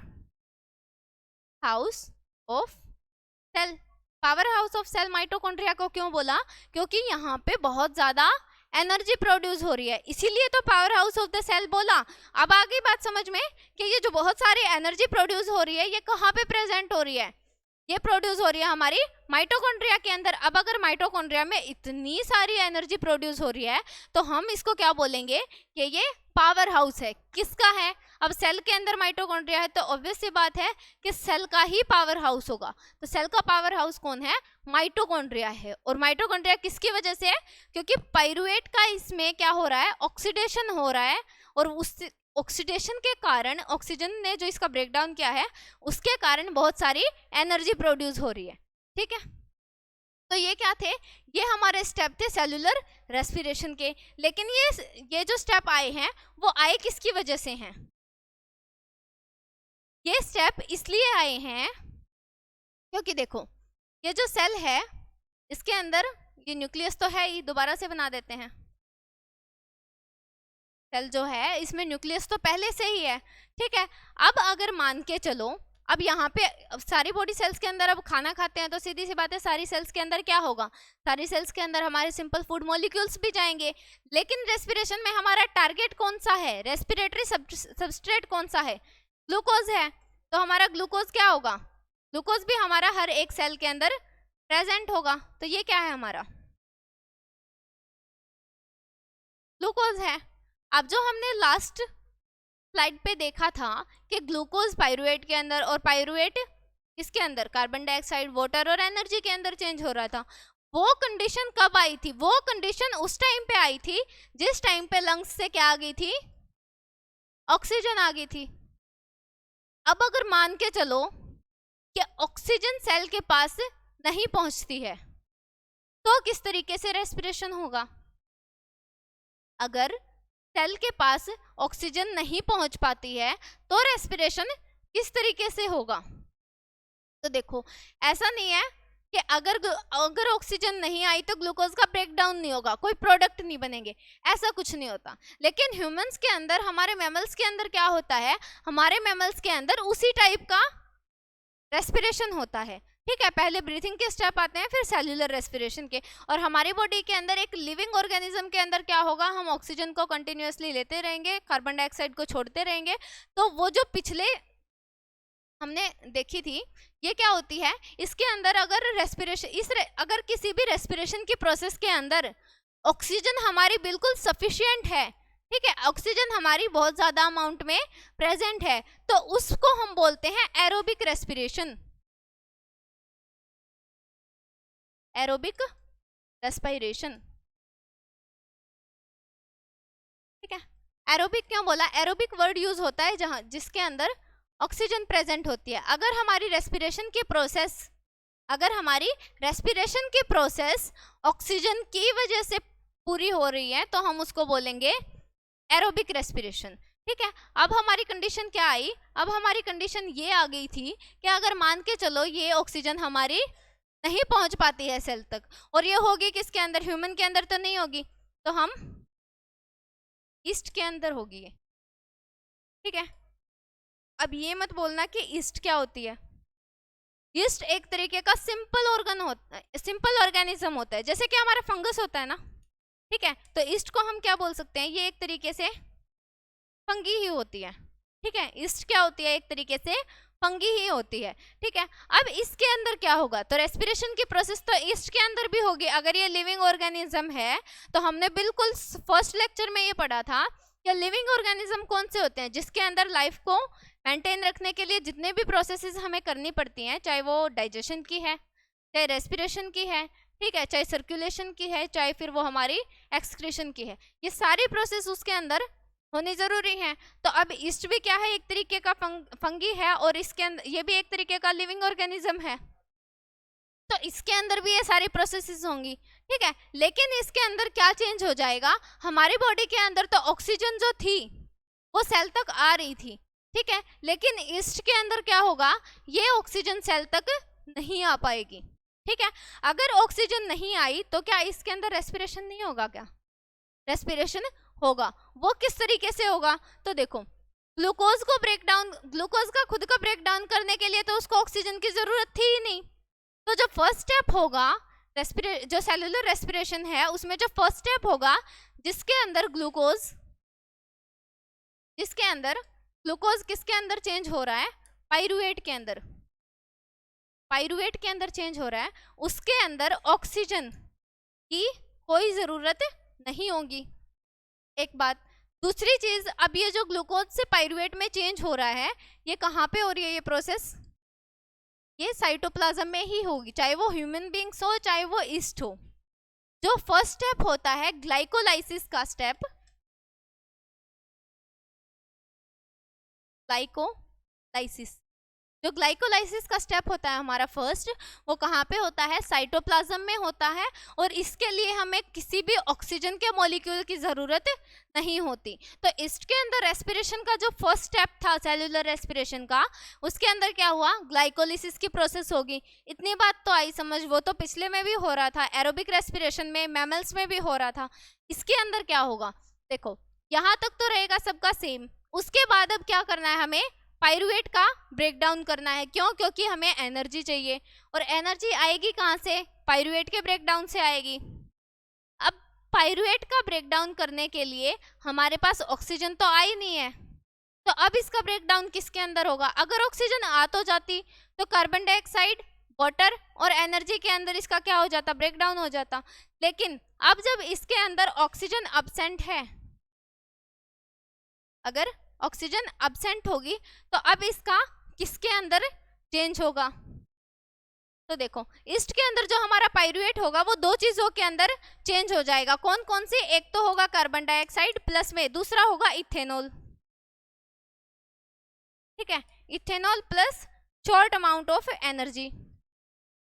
house of cell. Power house of cell mitochondria को क्यों बोला? क्योंकि यहाँ पे बहुत ज्यादा एनर्जी प्रोड्यूस हो रही है, इसीलिए तो power house of the cell बोला। अब आ गई बात समझ में कि ये जो बहुत सारी एनर्जी प्रोड्यूस हो रही है ये कहाँ पे प्रेजेंट हो रही है? ये प्रोड्यूस हो रही है हमारी माइटोकॉन्ड्रिया के अंदर। अब अगर माइटोकॉन्ड्रिया में इतनी सारी एनर्जी प्रोड्यूस हो रही है तो हम इसको क्या बोलेंगे? कि ये पावर हाउस है। किसका है? अब सेल के अंदर माइटोकॉन्ड्रिया है तो ऑब्वियस सी बात है कि सेल का ही पावर हाउस होगा। तो सेल का पावर हाउस कौन है? माइटोकॉन्ड्रिया है। और माइटोकॉन्ड्रिया किसकी वजह से है? क्योंकि पाइरुवेट का इसमें क्या हो रहा है? ऑक्सीडेशन हो रहा है, और उस ऑक्सीडेशन के कारण ऑक्सीजन ने जो इसका ब्रेकडाउन किया है उसके कारण बहुत सारी एनर्जी प्रोड्यूस हो रही है। ठीक है, तो ये क्या थे? ये हमारे स्टेप थे सेलुलर रेस्पिरेशन के। लेकिन ये जो स्टेप आए हैं वो आए किसकी वजह से हैं? ये स्टेप इसलिए आए हैं क्योंकि देखो ये जो सेल है इसके अंदर ये न्यूक्लियस तो है ही, दोबारा से बना देते हैं। सेल जो है इसमें न्यूक्लियस तो पहले से ही है। ठीक है, अब अगर मान के चलो अब यहाँ पे सारी बॉडी सेल्स के अंदर अब खाना खाते हैं तो सीधी सी बात है सारी सेल्स के अंदर क्या होगा? सारी सेल्स के अंदर हमारे सिंपल फूड मॉलिक्यूल्स भी जाएंगे। लेकिन रेस्पिरेशन में हमारा टारगेट कौन सा है? रेस्पिरेटरी सबस्ट्रेट कौन सा है? ग्लूकोज है। तो हमारा ग्लूकोज क्या होगा? ग्लूकोज भी हमारा हर एक सेल के अंदर प्रेजेंट होगा। तो ये क्या है? हमारा ग्लूकोज है। अब जो हमने लास्ट स्लाइड पे देखा था कि ग्लूकोज पाइरुवेट के अंदर और पाइरुवेट किसके अंदर? कार्बन डाइऑक्साइड, वाटर और एनर्जी के अंदर चेंज हो रहा था। वो कंडीशन कब आई थी? वो कंडीशन उस टाइम पे आई थी जिस टाइम पे लंग्स से क्या आ गई थी? ऑक्सीजन आ गई थी। अब अगर मान के चलो कि ऑक्सीजन सेल के पास नहीं पहुंचती है तो किस तरीके से रेस्पिरेशन होगा? अगर सेल के पास ऑक्सीजन नहीं पहुंच पाती है तो रेस्पिरेशन किस तरीके से होगा? तो देखो ऐसा नहीं है कि अगर ऑक्सीजन नहीं आई तो ग्लूकोज का ब्रेक डाउन नहीं होगा, कोई प्रोडक्ट नहीं बनेंगे, ऐसा कुछ नहीं होता। लेकिन ह्यूमंस के अंदर, हमारे मैमल्स के अंदर क्या होता है? हमारे मैमल्स के अंदर उसी टाइप का रेस्पिरेशन होता है। ठीक है, पहले ब्रीथिंग के स्टेप आते हैं फिर सेल्यूलर रेस्पिरेशन के। और हमारी बॉडी के अंदर एक लिविंग ऑर्गेनिज्म के अंदर क्या होगा? हम ऑक्सीजन को कंटिन्यूअसली लेते रहेंगे, कार्बन डाइऑक्साइड को छोड़ते रहेंगे। तो वो जो पिछले हमने देखी थी, ये क्या होती है, इसके अंदर अगर रेस्पिरेशन अगर किसी भी रेस्पिरेशन की प्रोसेस के अंदर ऑक्सीजन हमारी बिल्कुल सफिशिएंट है, ठीक है, ऑक्सीजन हमारी बहुत ज्यादा अमाउंट में प्रेजेंट है, तो उसको हम बोलते हैं एरोबिक रेस्पिरेशन, एरोबिक रेस्पिरेशन, ठीक है। एरोबिक क्यों बोला, एरोबिक वर्ड यूज होता है जहां जिसके अंदर ऑक्सीजन प्रेजेंट होती है। अगर हमारी रेस्पिरेशन की प्रोसेस ऑक्सीजन की वजह से पूरी हो रही है तो हम उसको बोलेंगे एरोबिक रेस्पिरेशन, ठीक है। अब हमारी कंडीशन क्या आई, अब हमारी कंडीशन ये आ गई थी कि अगर मान के चलो ये ऑक्सीजन हमारी नहीं पहुंच पाती है सेल तक, और ये होगी किसके अंदर, ह्यूमन के अंदर तो नहीं होगी, तो हम ईस्ट के अंदर होगी ये, ठीक है। अब ये मत बोलना कि ईस्ट क्या होती है, ईस्ट एक तरीके का सिंपल ऑर्गेनिज्म होता है, जैसे कि हमारा फंगस होता है ना, ठीक है। तो ईस्ट को हम क्या बोल सकते हैं, ये एक तरीके से फंगी ही होती है, ठीक है। ईस्ट क्या होती है, एक तरीके से फंगी ही होती है, ठीक है। अब इसके अंदर क्या होगा, तो रेस्पिरेशन की प्रोसेस तो ईस्ट के अंदर भी होगी। अगर ये लिविंग ऑर्गेनिज्म है तो हमने बिल्कुल फर्स्ट लेक्चर में ये पढ़ा था कि लिविंग ऑर्गेनिज्म कौन से होते हैं, जिसके अंदर लाइफ को मेंटेन रखने के लिए जितने भी प्रोसेसेस हमें करनी पड़ती हैं, चाहे वो डाइजेशन की है, चाहे रेस्पिरेशन की है, ठीक है, चाहे सर्कुलेशन की है, चाहे फिर वो हमारी एक्सक्रीशन की है, ये सारी प्रोसेस उसके अंदर होनी जरूरी है। तो अब ईस्ट भी क्या है, एक तरीके का फंगी है, और इसके अंदर ये भी एक तरीके का लिविंग ऑर्गेनिज्म है, तो इसके अंदर भी ये सारी प्रोसेसेस होंगी, ठीक है। लेकिन इसके अंदर क्या चेंज हो जाएगा, हमारी बॉडी के अंदर तो ऑक्सीजन जो थी वो सेल तक आ रही थी, ठीक है, लेकिन ईस्ट के अंदर क्या होगा, ये ऑक्सीजन सेल तक नहीं आ पाएगी, ठीक है। अगर ऑक्सीजन नहीं आई तो क्या इसके अंदर रेस्पिरेशन नहीं होगा, क्या रेस्पिरेशन होगा। वो किस तरीके से होगा, तो देखो ग्लूकोज का खुद का ब्रेक डाउन करने के लिए तो उसको ऑक्सीजन की जरूरत थी ही नहीं, तो जो फर्स्ट स्टेप होगा जो सेलुलर रेस्पिरेशन है उसमें जो फर्स्ट स्टेप होगा, जिसके अंदर ग्लूकोज किसके अंदर चेंज हो रहा है, पाइरुवेट के अंदर चेंज हो रहा है, उसके अंदर ऑक्सीजन की कोई जरूरत नहीं होगी, एक बात। दूसरी चीज, अब ये जो ग्लूकोज से पाइरुवेट में चेंज हो रहा है, ये कहाँ पे हो रही है ये प्रोसेस, ये साइटोप्लाज्म में ही होगी, चाहे वो ह्यूमन बींग्स हो चाहे वो ईस्ट हो। जो फर्स्ट स्टेप होता है ग्लाइकोलाइसिस का स्टेप, जो ग्लाइकोलाइसिस का स्टेप होता है हमारा फर्स्ट, वो कहाँ पे होता है, साइटोप्लाज्म में होता है, और इसके लिए हमें किसी भी ऑक्सीजन के मॉलिक्यूल की ज़रूरत नहीं होती। तो इसके अंदर रेस्पिरेशन का जो फर्स्ट स्टेप था सेलुलर रेस्पिरेशन का, उसके अंदर क्या हुआ, ग्लाइकोलिसिस की प्रोसेस होगी। इतनी बात तो आई समझ, वो तो पिछले में भी हो रहा था, एरोबिक रेस्पिरेशन में मैमल्स में भी हो रहा था। इसके अंदर क्या होगा, देखो यहाँ तक तो रहेगा सबका सेम। उसके बाद अब क्या करना है, हमें पाइरुवेट का ब्रेकडाउन करना है। क्यों, क्योंकि हमें एनर्जी चाहिए, और एनर्जी आएगी कहाँ से, पाइरुवेट के ब्रेकडाउन से आएगी। अब पाइरुवेट का ब्रेकडाउन करने के लिए हमारे पास ऑक्सीजन तो आई नहीं है, तो अब इसका ब्रेकडाउन किसके अंदर होगा, अगर ऑक्सीजन आ तो जाती तो कार्बन डाइऑक्साइड, वाटर और एनर्जी के अंदर इसका क्या हो जाता, ब्रेकडाउन हो जाता। लेकिन अब जब इसके अंदर ऑक्सीजन अब्सेंट है, अगर ऑक्सीजन अब्सेंट होगी तो अब इसका किसके अंदर चेंज होगा, तो देखो ईस्ट के अंदर जो हमारा पाइरुवेट होगा वो दो चीजों के अंदर चेंज हो जाएगा। कौन कौन सी, एक तो होगा कार्बन डाइऑक्साइड प्लस में दूसरा होगा इथेनॉल, ठीक है, ethanol plus short amount of energy,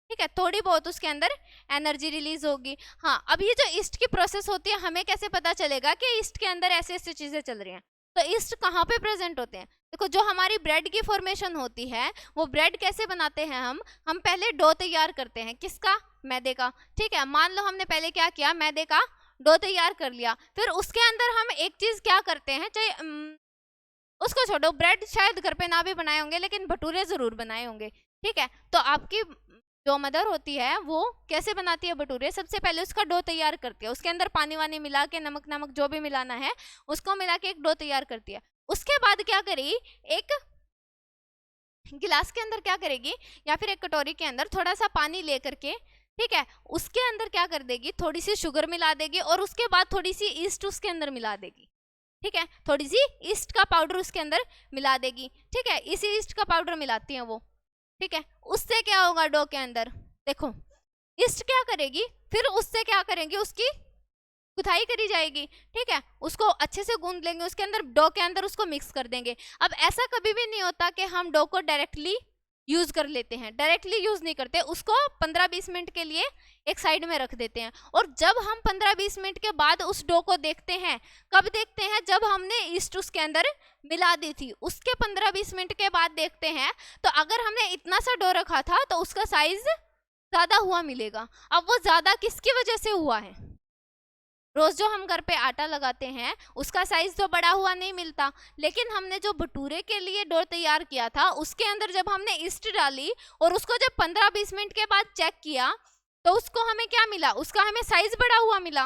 ठीक है, थोड़ी बहुत उसके अंदर एनर्जी रिलीज होगी। हाँ, अब ये जो ईस्ट की प्रोसेस होती है, हमें कैसे पता चलेगा कि ईस्ट के अंदर ऐसे ऐसी चीजें चल रही हैं, तो ईस्ट कहाँ पे प्रेजेंट होते हैं, देखो जो हमारी ब्रेड की फॉर्मेशन होती है, वो ब्रेड कैसे बनाते हैं, हम पहले डो तैयार करते हैं, किसका, मैदे का, ठीक है। मान लो हमने पहले क्या किया, मैदे का डो तैयार कर लिया, फिर उसके अंदर हम एक चीज क्या करते हैं, चाहे उसको छोड़ो, ब्रेड शायद घर पे ना भी बनाए होंगे लेकिन भटूरे जरूर बनाए होंगे, ठीक है। तो आपकी जो मदर होती है वो कैसे बनाती है भटूरे, सबसे पहले उसका डो तैयार करती है, उसके अंदर पानी वानी मिला के, नमक जो भी मिलाना है उसको मिला के एक डो तैयार करती है। उसके बाद क्या करी, एक गिलास के अंदर क्या करेगी, या फिर एक कटोरी के अंदर थोड़ा सा पानी ले करके, ठीक है, उसके अंदर क्या कर देगी, थोड़ी सी शुगर मिला देगी और उसके बाद थोड़ी सी ईस्ट उसके अंदर मिला देगी, ठीक है, थोड़ी सी ईस्ट का पाउडर उसके अंदर मिला देगी, ठीक है, इसी ईस्ट का पाउडर मिलाती है वो, ठीक है। उससे क्या होगा डो के अंदर, देखो ईस्ट क्या करेगी, फिर उससे क्या करेंगे, उसकी गुथाई करी जाएगी, ठीक है, उसको अच्छे से गूंद लेंगे, उसके अंदर डो के अंदर उसको मिक्स कर देंगे। अब ऐसा कभी भी नहीं होता कि हम डो को डायरेक्टली यूज कर लेते हैं, डायरेक्टली यूज नहीं करते, उसको 15-20 मिनट के लिए एक साइड में रख देते हैं। और जब हम 15-20 मिनट के बाद उस डो को देखते हैं, कब देखते हैं, जब हमने ईस्ट उसके अंदर मिला दी थी, उसके 15-20 मिनट के बाद देखते हैं, तो अगर हमने इतना सा डो रखा था तो उसका साइज ज्यादा हुआ मिलेगा। अब वो ज्यादा किसकी वजह से हुआ है, रोज जो हम घर पे आटा लगाते हैं उसका साइज तो बड़ा हुआ नहीं मिलता, लेकिन हमने जो भटूरे के लिए डो तैयार किया था उसके अंदर जब हमने ईस्ट डाली और उसको जब 15-20 मिनट के बाद चेक किया तो उसको हमें क्या मिला, उसका हमें साइज बड़ा हुआ मिला।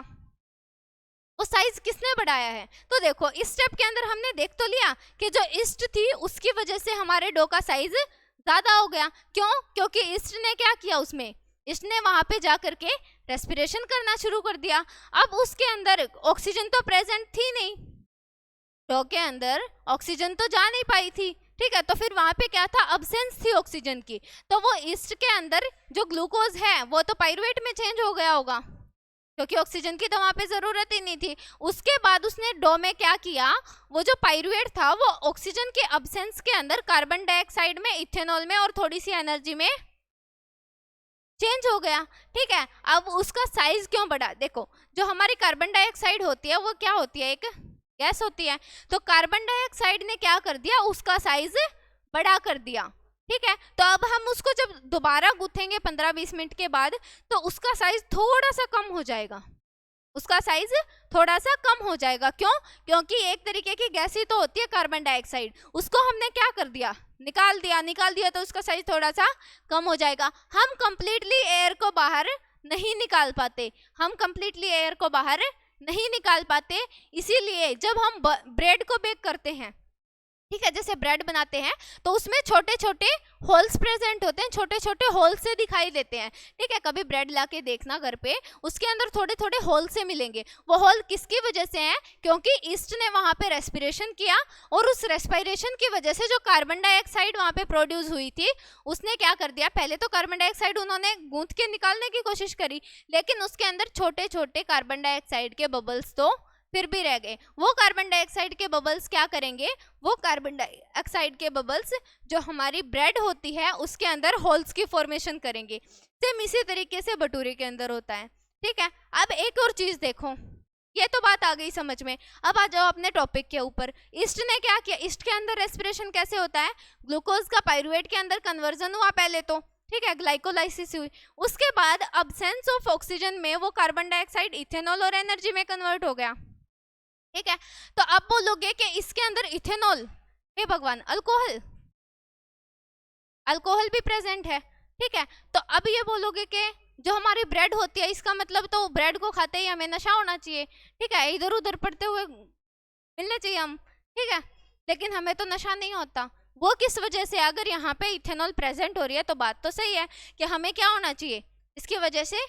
वो साइज किसने बढ़ाया है, तो देखो इस स्टेप के अंदर हमने देख तो लिया कि जो ईस्ट थी उसकी वजह से हमारे डो का साइज ज्यादा हो गया। क्यों, क्योंकि ईस्ट ने क्या किया, उसमें इसने वहां पे जा करके रेस्पिरेशन करना शुरू कर दिया। अब उसके अंदर ऑक्सीजन तो प्रेजेंट थी नहीं, डो के अंदर ऑक्सीजन तो जा नहीं पाई थी, ठीक है, तो फिर वहां पे क्या था, अब्सेंस थी ऑक्सीजन की, तो वो ईस्ट के अंदर जो ग्लूकोज है वो तो पाइरुवेट में चेंज हो गया होगा, क्योंकि ऑक्सीजन की तो वहां पे जरूरत ही नहीं थी। उसके बाद उसने डो में क्या किया, वो जो पाइरुवेट था वो ऑक्सीजन के अब्सेंस के अंदर कार्बन डाइऑक्साइड में, इथेनॉल में और थोड़ी सी एनर्जी में चेंज हो गया, ठीक है। अब उसका साइज क्यों बढ़ा, देखो जो हमारी कार्बन डाइऑक्साइड होती है वो क्या होती है, एक गैस होती है, तो कार्बन डाइऑक्साइड ने क्या कर दिया, उसका साइज बड़ा कर दिया, ठीक है। तो अब हम उसको जब दोबारा गूंथेंगे 15-20 मिनट के बाद तो उसका साइज थोड़ा सा कम हो जाएगा, उसका साइज थोड़ा सा कम हो जाएगा। क्यों, क्योंकि एक तरीके की गैस ही तो होती है कार्बन डाइऑक्साइड, उसको हमने क्या कर दिया, निकाल दिया तो उसका साइज थोड़ा सा कम हो जाएगा। हम कंप्लीटली एयर को बाहर नहीं निकाल पाते, हम कंप्लीटली एयर को बाहर नहीं निकाल पाते, इसीलिए जब हम ब्रेड को बेक करते हैं, ठीक है, जैसे ब्रेड बनाते हैं तो उसमें छोटे छोटे होल्स प्रेजेंट होते हैं, छोटे छोटे होल से दिखाई देते हैं, ठीक है। कभी ब्रेड लाके देखना घर पे, उसके अंदर थोड़े थोड़े होल से मिलेंगे, वो होल किसकी वजह से हैं, क्योंकि ईस्ट ने वहां पे रेस्पिरेशन किया और उस रेस्पिरेशन की वजह से जो कार्बन डाइऑक्साइड वहां पे प्रोड्यूस हुई थी उसने क्या कर दिया, पहले तो कार्बन डाइऑक्साइड उन्होंने गूंथ के निकालने की कोशिश करी, लेकिन उसके अंदर छोटे छोटे कार्बन डाइऑक्साइड के बबल्स तो फिर भी रह गए। वो कार्बन डाइऑक्साइड के बबल्स क्या करेंगे, वो कार्बन डाइऑक्साइड के बबल्स जो हमारी ब्रेड होती है उसके अंदर होल्स की फॉर्मेशन करेंगे, सेम इसी तरीके से भटूरे के अंदर होता है, ठीक है। अब एक और चीज देखो, ये तो बात आ गई समझ में, अब आ जाओ अपने टॉपिक के ऊपर। ईस्ट ने क्या किया, ईस्ट के अंदर रेस्पिरेशन कैसे होता है, ग्लूकोज का पाइरुवेट के अंदर कन्वर्जन हुआ पहले तो, ठीक है, ग्लाइकोलाइसिस हुई, उसके बाद अब्सेंस ऑफ ऑक्सीजन में वो कार्बन डाइऑक्साइड इथेनॉल और एनर्जी में कन्वर्ट हो गया, ठीक है। तो अब बोलोगे कि इसके अंदर इथेनॉल, हे भगवान, अल्कोहल, अल्कोहल भी प्रेजेंट है, ठीक है। तो अब ये बोलोगे कि जो हमारी ब्रेड होती है, इसका मतलब तो ब्रेड को खाते ही हमें नशा होना चाहिए, ठीक है, इधर उधर पड़ते हुए मिलने चाहिए हम, ठीक है, लेकिन हमें तो नशा नहीं होता। वो किस वजह से, अगर यहाँ पे इथेनॉल प्रेजेंट हो रही है तो बात तो सही है कि हमें क्या होना चाहिए, इसकी वजह से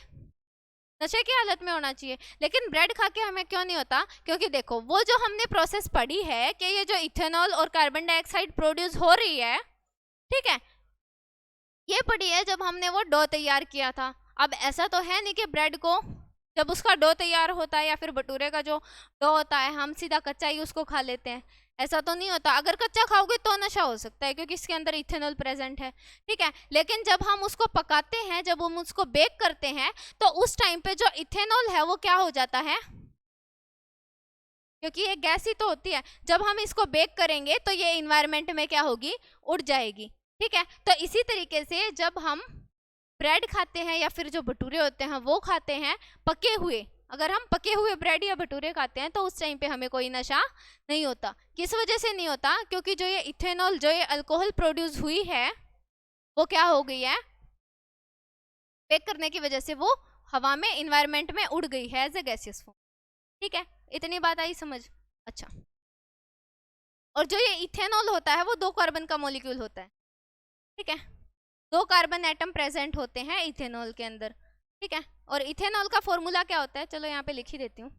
नशे की हालत में होना चाहिए, लेकिन ब्रेड खा के हमें क्यों नहीं होता, क्योंकि देखो वो जो हमने प्रोसेस पढ़ी है कि ये जो इथेनॉल और कार्बन डाइऑक्साइड प्रोड्यूस हो रही है, ठीक है, ये पढ़ी है जब हमने वो डो तैयार किया था। अब ऐसा तो है नहीं कि ब्रेड को जब उसका डो तैयार होता है या फिर भटूरे का जो डो होता है हम सीधा कच्चा ही उसको खा लेते हैं, ऐसा तो नहीं होता। अगर कच्चा खाओगे तो नशा हो सकता है क्योंकि इसके अंदर इथेनॉल प्रेजेंट है, ठीक है, लेकिन जब हम उसको पकाते हैं, जब हम उसको बेक करते हैं तो उस टाइम पे जो इथेनॉल है वो क्या हो जाता है, क्योंकि ये गैस ही तो होती है, जब हम इसको बेक करेंगे तो ये इन्वायरमेंट में क्या होगी, उड़ जाएगी, ठीक है। तो इसी तरीके से जब हम ब्रेड खाते हैं या फिर जो भटूरे होते हैं वो खाते हैं पके हुए, अगर हम पके हुए ब्रेड या भटूरे खाते हैं तो उस टाइम पे हमें कोई नशा नहीं होता। किस वजह से नहीं होता, क्योंकि जो ये इथेनॉल, जो ये अल्कोहल प्रोड्यूस हुई है वो क्या हो गई है, बेक करने की वजह से वो हवा में, इन्वायरमेंट में उड़ गई है एज ए गैसियस फॉर्म, ठीक है। इतनी बात आई समझ, अच्छा। और जो ये इथेनॉल होता है वो 2 कार्बन का मॉलिक्यूल होता है, ठीक है, 2 कार्बन एटम प्रेजेंट होते हैं इथेनॉल के अंदर। ठीक है, और इथेनॉल का फॉर्मूला क्या होता है, चलो यहाँ पे लिख ही देती हूँ,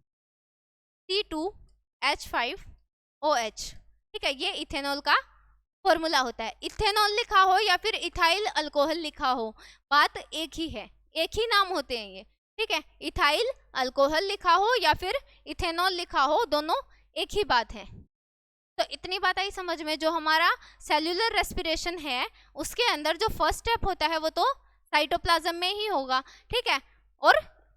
C2H5OH। ठीक है, ये इथेनॉल का फॉर्मूला होता है। इथेनॉल लिखा हो या फिर इथाइल अल्कोहल लिखा हो, बात एक ही है, एक ही नाम होते हैं ये। ठीक है, इथाइल अल्कोहल लिखा हो या फिर इथेनॉल लिखा हो, दोनों एक ही बात है। तो इतनी बात आई समझ में। जो हमारा सेल्यूलर रेस्पिरेशन है उसके अंदर जो फर्स्ट स्टेप होता है वो तो साइटोप्लाज्म में ही होगा। ठीक है, और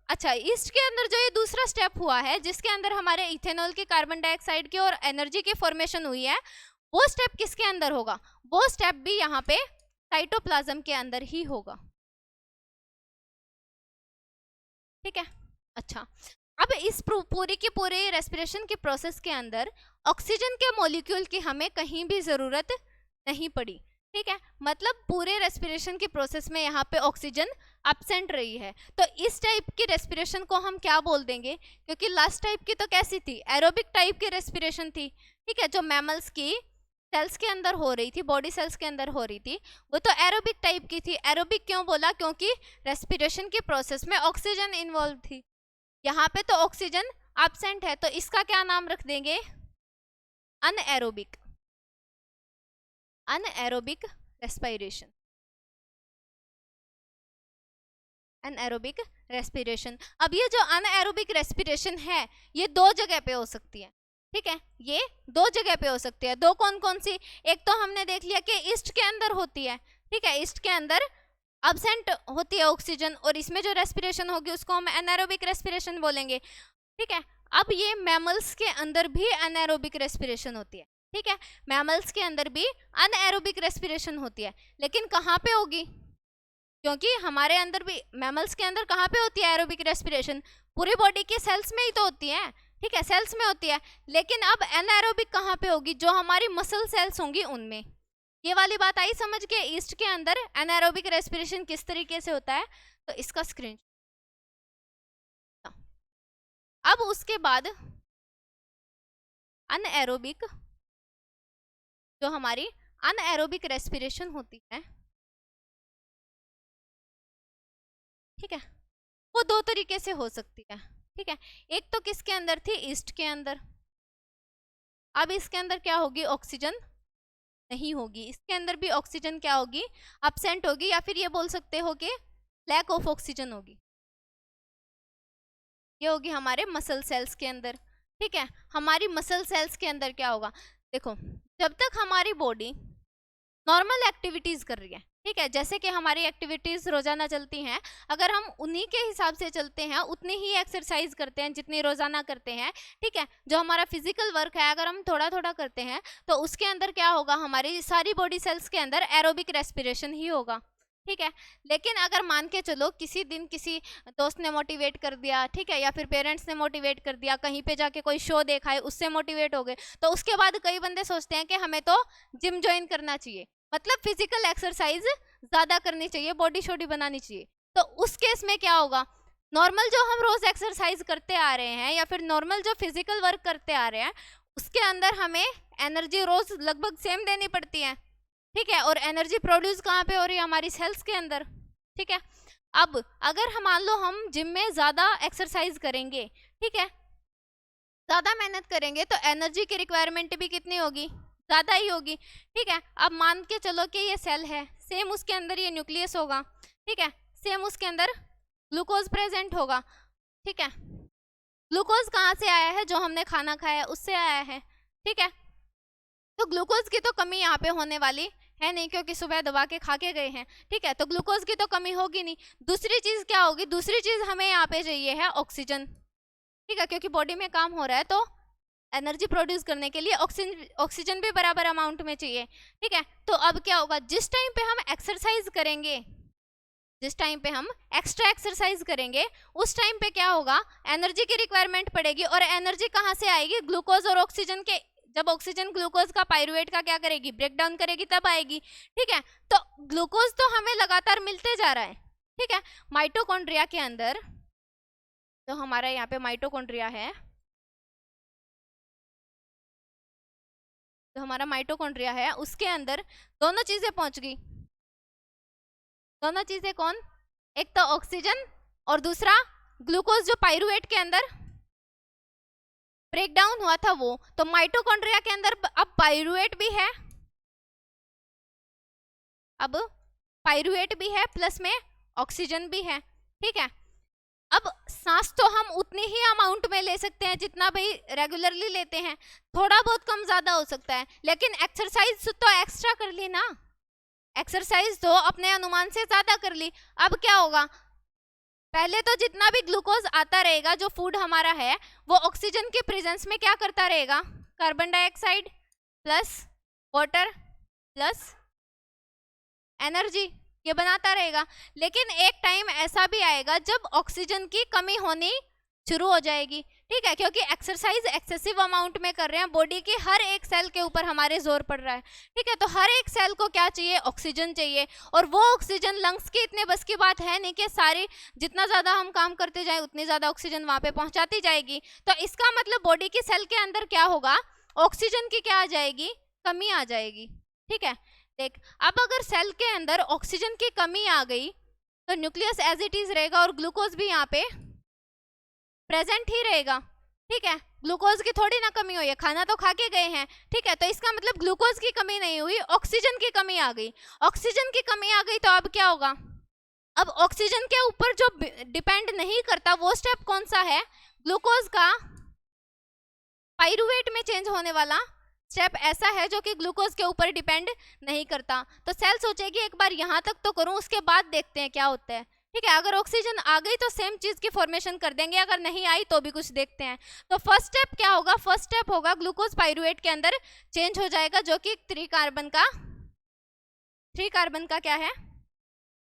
अच्छा, इसके अंदर जो ये दूसरा स्टेप हुआ है जिसके अंदर हमारे इथेनॉल की कार्बन डाइऑक्साइड की और एनर्जी की फॉर्मेशन हुई है, वो स्टेप किसके अंदर होगा, वो स्टेप भी यहाँ पे साइटोप्लाज्म के अंदर ही होगा। ठीक है, अच्छा, अब इस पूरी की पूरी रेस्पिरेशन की प्रोसेस के अंदर ऑक्सीजन के मॉलिक्यूल की हमें कहीं भी जरूरत नहीं पड़ी। ठीक है, मतलब पूरे रेस्पिरेशन की प्रोसेस में यहाँ पे ऑक्सीजन एब्सेंट रही है। तो इस टाइप की रेस्पिरेशन को हम क्या बोल देंगे, क्योंकि लास्ट टाइप की तो कैसी थी, एरोबिक टाइप की रेस्पिरेशन थी। ठीक है, जो मैमल्स की सेल्स के अंदर हो रही थी, बॉडी सेल्स के अंदर हो रही थी, वो तो एरोबिक टाइप की थी। एरोबिक क्यों बोला, क्योंकि रेस्पिरेशन की प्रोसेस में ऑक्सीजन इन्वॉल्व थी। यहाँ पे तो ऑक्सीजन एब्सेंट है, तो इसका क्या नाम रख देंगे, anaerobic, anaerobic respiration, anaerobic respiration. अब ये जो अनएरोबिक रेस्पिरेशन है ये 2 जगह पे हो सकती है। ठीक है, ये 2 जगह पे हो सकती है। 2 कौन कौन सी, एक तो हमने देख लिया कि ईस्ट के अंदर होती है। ठीक है, ईस्ट के अंदर एब्सेंट होती है ऑक्सीजन, और इसमें जो रेस्पिरेशन होगी उसको हम एनारोबिक रेस्पिरेशन बोलेंगे। ठीक है, अब ये मैमल्स के अंदर भी एनारोबिक रेस्पिरेशन होती है। ठीक है, मैमल्स के अंदर भी अनएरोबिक रेस्पिरेशन होती है, लेकिन कहाँ पे होगी, क्योंकि हमारे अंदर भी, मैमल्स के अंदर कहाँ पे होती है एरोबिक रेस्पिरेशन, पूरी बॉडी के सेल्स में ही तो होती है। ठीक है, सेल्स में होती है, लेकिन अब एनारोबिक कहाँ पे होगी, जो हमारी मसल सेल्स होंगी उनमें। ये वाली बात आई समझ के, ईस्ट के अंदर एनारोबिक रेस्पिरेशन किस तरीके से होता है, तो इसका स्क्रीन। अब उसके बाद अनएरोबिक, जो हमारी अनएरोबिक रेस्पिरेशन होती है, ठीक है, वो 2 तरीके से हो सकती है। ठीक है, एक तो किसके अंदर थी, ईस्ट के अंदर। अब इसके अंदर क्या होगी, ऑक्सीजन नहीं होगी, इसके अंदर भी ऑक्सीजन क्या होगी, एब्सेंट होगी, या फिर ये बोल सकते हो कि लैक ऑफ ऑक्सीजन होगी। ये होगी हमारे मसल सेल्स के अंदर। ठीक है, हमारी मसल सेल्स के अंदर क्या होगा, देखो, जब तक हमारी बॉडी नॉर्मल एक्टिविटीज कर रही है, ठीक है, जैसे कि हमारी एक्टिविटीज रोजाना चलती हैं, अगर हम उन्हीं के हिसाब से चलते हैं, उतनी ही एक्सरसाइज करते हैं जितनी रोजाना करते हैं, ठीक है, जो हमारा फिजिकल वर्क है अगर हम थोड़ा थोड़ा करते हैं, तो उसके अंदर क्या होगा, हमारी सारी बॉडी सेल्स के अंदर एरोबिक रेस्पिरेशन ही होगा। ठीक है, लेकिन अगर मान के चलो किसी दिन किसी दोस्त ने मोटिवेट कर दिया, ठीक है, या फिर पेरेंट्स ने मोटिवेट कर दिया, कहीं पे जाके कोई शो देखा है उससे मोटिवेट हो गए, तो उसके बाद कई बंदे सोचते हैं कि हमें तो जिम ज्वाइन करना चाहिए, मतलब फिजिकल एक्सरसाइज ज्यादा करनी चाहिए, बॉडी शॉडी बनानी चाहिए। तो उस केस में क्या होगा, नॉर्मल जो हम रोज एक्सरसाइज करते आ रहे हैं या फिर नॉर्मल जो फिजिकल वर्क करते आ रहे हैं, उसके अंदर हमें एनर्जी रोज लगभग सेम देनी पड़ती है। ठीक है, और एनर्जी प्रोड्यूस कहाँ पे हो रही है, हमारी सेल्स के अंदर। ठीक है, अब अगर हम मान लो हम जिम में ज्यादा एक्सरसाइज करेंगे, ठीक है, ज्यादा मेहनत करेंगे, तो एनर्जी की रिक्वायरमेंट भी कितनी होगी, ज्यादा ही होगी। ठीक है, अब मान के चलो कि ये सेल है, सेम उसके अंदर ये न्यूक्लियस होगा, ठीक है, सेम उसके अंदर ग्लूकोज प्रेजेंट होगा। ठीक है, ग्लूकोज कहाँ से आया है, जो हमने खाना खाया उससे आया है। ठीक है, तो ग्लूकोज की तो कमी यहाँ पे होने वाली है नहीं, क्योंकि सुबह दबा के खा के गए हैं। ठीक है, तो ग्लूकोज की तो कमी होगी नहीं। दूसरी चीज क्या होगी, दूसरी चीज हमें यहाँ पे चाहिए है ऑक्सीजन। ठीक है, क्योंकि बॉडी में काम हो रहा है, तो एनर्जी प्रोड्यूस करने के लिए ऑक्सीजन भी बराबर अमाउंट में चाहिए। ठीक है, तो अब क्या होगा, जिस टाइम पे हम एक्सरसाइज करेंगे, जिस टाइम पे हम एक्स्ट्रा एक्सरसाइज करेंगे, उस टाइम पे क्या होगा, एनर्जी की रिक्वायरमेंट पड़ेगी, और एनर्जी कहाँ से आएगी, ग्लूकोज और ऑक्सीजन के, जब ऑक्सीजन ग्लूकोज का पायरुवेट का क्या करेगी, ब्रेक डाउन करेगी, तब आएगी। ठीक है, तो ग्लूकोज तो हमें लगातार मिलते जा रहा है। ठीक है, माइटोकॉन्ड्रिया के अंदर, तो हमारा यहाँ पे माइटोकॉन्ड्रिया है, तो हमारा माइटोकॉन्ड्रिया है, उसके अंदर दोनों चीजें पहुंच गई। दोनों चीजें कौन, एक तो ऑक्सीजन और दूसरा ग्लूकोज जो पाइरुवेट के अंदर ब्रेक डाउन हुआ था वो। तो माइटोकॉन्ड्रिया के अंदर अब पाइरुवेट भी है, अब पाइरुवेट भी है प्लस में ऑक्सीजन भी है, ठीक है। अब सांस तो हम उतनी ही अमाउंट में ले सकते हैं जितना भाई रेगुलरली लेते हैं, थोड़ा बहुत कम ज्यादा हो सकता है, लेकिन एक्सरसाइज तो एक्स्ट्रा कर ली ना, एक्सरसाइज तो अपने अनुमान से ज्यादा कर ली। अब क्या होगा, पहले तो जितना भी ग्लूकोज आता रहेगा जो फूड हमारा है वो ऑक्सीजन के प्रेजेंस में क्या करता रहेगा, carbon dioxide plus water plus energy ये बनाता रहेगा। लेकिन एक टाइम ऐसा भी आएगा जब ऑक्सीजन की कमी होनी शुरू हो जाएगी, ठीक है, क्योंकि एक्सरसाइज एक्सेसिव अमाउंट में कर रहे हैं, बॉडी की हर एक सेल के ऊपर हमारे जोर पड़ रहा है, ठीक है। तो हर एक सेल को क्या चाहिए, ऑक्सीजन चाहिए, और वो ऑक्सीजन लंग्स की इतने बस की बात है नहीं कि सारी जितना ज़्यादा हम काम करते जाए उतनी ज़्यादा ऑक्सीजन वहाँ पे पहुँचाती जाएगी। तो इसका मतलब बॉडी की सेल के अंदर क्या होगा, ऑक्सीजन की क्या आ जाएगी, कमी आ जाएगी, ठीक है। देख, अब अगर सेल के अंदर ऑक्सीजन की कमी आ गई तो न्यूक्लियस एज इट इज रहेगा और ग्लूकोज भी यहाँ पे प्रेजेंट ही रहेगा, ठीक है। ग्लूकोज की थोड़ी ना कमी हुई है, खाना तो खा के गए हैं, ठीक है। तो इसका मतलब ग्लूकोज की कमी नहीं हुई, ऑक्सीजन की कमी आ गई। ऑक्सीजन की कमी आ गई तो अब क्या होगा, अब ऑक्सीजन के ऊपर जो डिपेंड नहीं करता वो स्टेप कौन सा है, ग्लूकोज का पाइरुवेट में चेंज होने वाला स्टेप ऐसा है जो कि ग्लूकोज के ऊपर डिपेंड नहीं करता। तो सेल सोचेगी एक बार यहाँ तक तो करूँ, उसके बाद देखते हैं क्या होता है, ठीक है। अगर ऑक्सीजन आ गई तो सेम चीज की फॉर्मेशन कर देंगे, अगर नहीं आई तो भी कुछ देखते हैं। तो फर्स्ट स्टेप क्या होगा, फर्स्ट स्टेप होगा ग्लूकोज पाइरुवेट के अंदर चेंज हो जाएगा, जो कि 3 कार्बन का क्या है,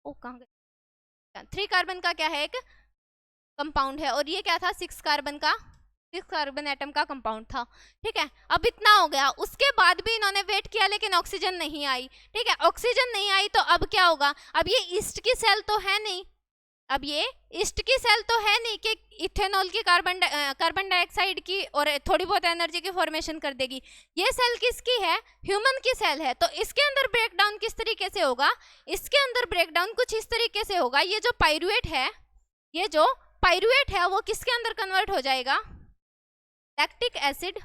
ओ कहाँ गया, 3 कार्बन का क्या है, एक कंपाउंड है, और ये क्या था, 6 कार्बन एटम का कंपाउंड था, ठीक है। अब इतना हो गया, उसके बाद भी इन्होंने वेट किया लेकिन ऑक्सीजन नहीं आई, ठीक है। ऑक्सीजन नहीं आई तो अब क्या होगा, अब ये ईस्ट की सेल तो है नहीं, अब ये ईस्ट की सेल तो है नहीं कि इथेनॉल की कार्बन डाइऑक्साइड की और थोड़ी बहुत एनर्जी की फॉर्मेशन कर देगी। ये सेल किसकी है, ह्यूमन की सेल है। तो इसके अंदर ब्रेकडाउन किस तरीके से होगा, इसके अंदर ब्रेकडाउन कुछ इस तरीके से होगा, ये जो पाइरुवेट है वो किसके अंदर कन्वर्ट हो जाएगा, लैक्टिक एसिड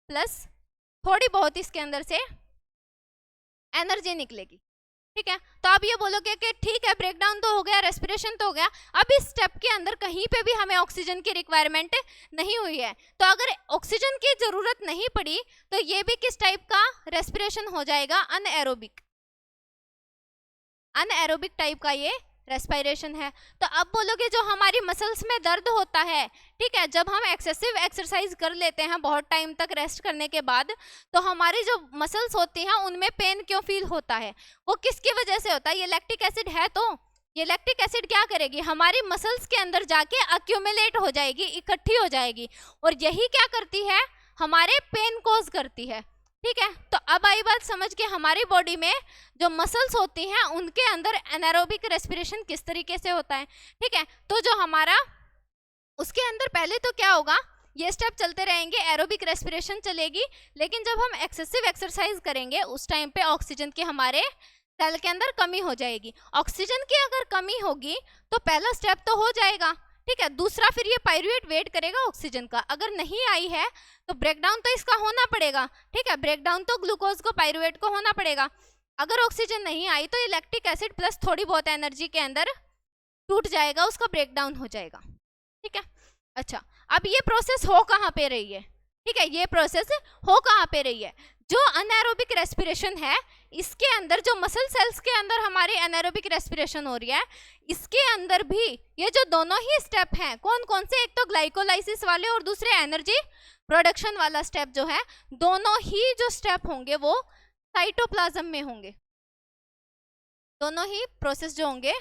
प्लस थोड़ी बहुत इसके अंदर से एनर्जी निकलेगी, ठीक है। तो आप ये बोलोगे कि ठीक है ब्रेकडाउन तो हो गया, रेस्पिरेशन तो हो गया, अब इस स्टेप के अंदर कहीं पे भी हमें ऑक्सीजन की रिक्वायरमेंट नहीं हुई है। तो अगर ऑक्सीजन की जरूरत नहीं पड़ी तो ये भी किस टाइप का रेस्पिरेशन हो जाएगा, अनएरोबिक टाइप का ये रेस्पिरेशन है। तो अब बोलोगे जो हमारी मसल्स में दर्द होता है, ठीक है, जब हम एक्सेसिव एक्सरसाइज कर लेते हैं बहुत टाइम तक रेस्ट करने के बाद, तो हमारी जो मसल्स होती हैं उनमें पेन क्यों फील होता है, वो किसकी वजह से होता है, ये लैक्टिक एसिड है। तो ये लैक्टिक एसिड क्या करेगी, हमारी मसल्स के अंदर जाके अक्यूमुलेट हो जाएगी, इकट्ठी हो जाएगी, और यही क्या करती है, हमारे पेन कॉज करती है, ठीक है। तो अब आई बात समझ के, हमारी बॉडी में जो मसल्स होती हैं उनके अंदर एनारोबिक रेस्पिरेशन किस तरीके से होता है, ठीक है। तो जो हमारा उसके अंदर पहले तो क्या होगा, ये स्टेप चलते रहेंगे, एरोबिक रेस्पिरेशन चलेगी, लेकिन जब हम एक्सेसिव एक्सरसाइज करेंगे उस टाइम पे ऑक्सीजन की हमारे सेल के अंदर कमी हो जाएगी। ऑक्सीजन की अगर कमी होगी तो पहला स्टेप तो हो जाएगा, ठीक है। दूसरा फिर ये पाइरुवेट वेट करेगा ऑक्सीजन का, अगर नहीं आई है तो ब्रेकडाउन तो इसका होना पड़ेगा, ठीक है। ब्रेकडाउन तो ग्लूकोज को पाइरुवेट को होना पड़ेगा। अगर ऑक्सीजन नहीं आई तो ये लैक्टिक एसिड प्लस थोड़ी बहुत एनर्जी के अंदर टूट जाएगा, उसका ब्रेकडाउन हो जाएगा, ठीक है। अच्छा, अब ये प्रोसेस हो कहाँ पे रही है, ठीक है, ये प्रोसेस हो कहाँ पे रही है, जो अनएरोबिक रेस्पिरेशन है इसके अंदर, जो मसल सेल्स के अंदर हमारी एनारोबिक रेस्पिरेशन हो रही है, इसके अंदर भी ये जो दोनों ही स्टेप हैं, कौन कौन से, एक तो ग्लाइकोलाइसिस वाले और दूसरे एनर्जी प्रोडक्शन वाला स्टेप जो है, दोनों ही जो स्टेप होंगे वो साइटोप्लाज्म में होंगे, दोनों ही प्रोसेस जो होंगे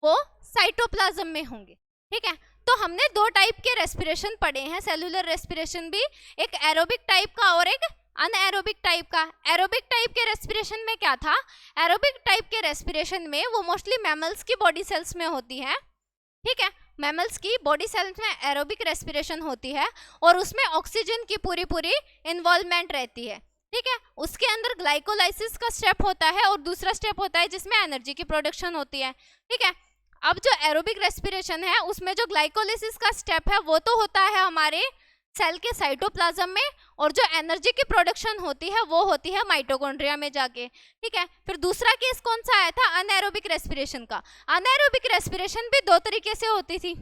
वो साइटोप्लाज्म में होंगे, ठीक है। तो हमने 2 टाइप के रेस्पिरेशन पढ़े हैं, सेलुलर रेस्पिरेशन भी, एक एरोबिक टाइप का और एक अनएरोबिक टाइप का। एरोबिक टाइप के रेस्पिरेशन में क्या था, एरोबिक टाइप के रेस्पिरेशन में वो मोस्टली मैमल्स की बॉडी सेल्स में होती है, ठीक है। मैमल्स की बॉडी सेल्स में एरोबिक रेस्पिरेशन होती है और उसमें ऑक्सीजन की पूरी इन्वॉल्वमेंट रहती है, ठीक है, उसके अंदर ग्लाइकोलाइसिस का स्टेप होता है और दूसरा स्टेप होता है जिसमें एनर्जी की प्रोडक्शन होती है। ठीक है, अब जो एरोबिक रेस्पिरेशन है उसमें जो ग्लाइकोलाइसिस का स्टेप है वो तो होता है हमारे सेल के साइटोप्लाज्म में, और जो एनर्जी की प्रोडक्शन होती है वो होती है माइटोकॉन्ड्रिया में जाके। ठीक है, फिर दूसरा केस कौन सा आया था, अनएरोबिक रेस्पिरेशन का। अनएरोबिक रेस्पिरेशन भी दो तरीके से होती थी,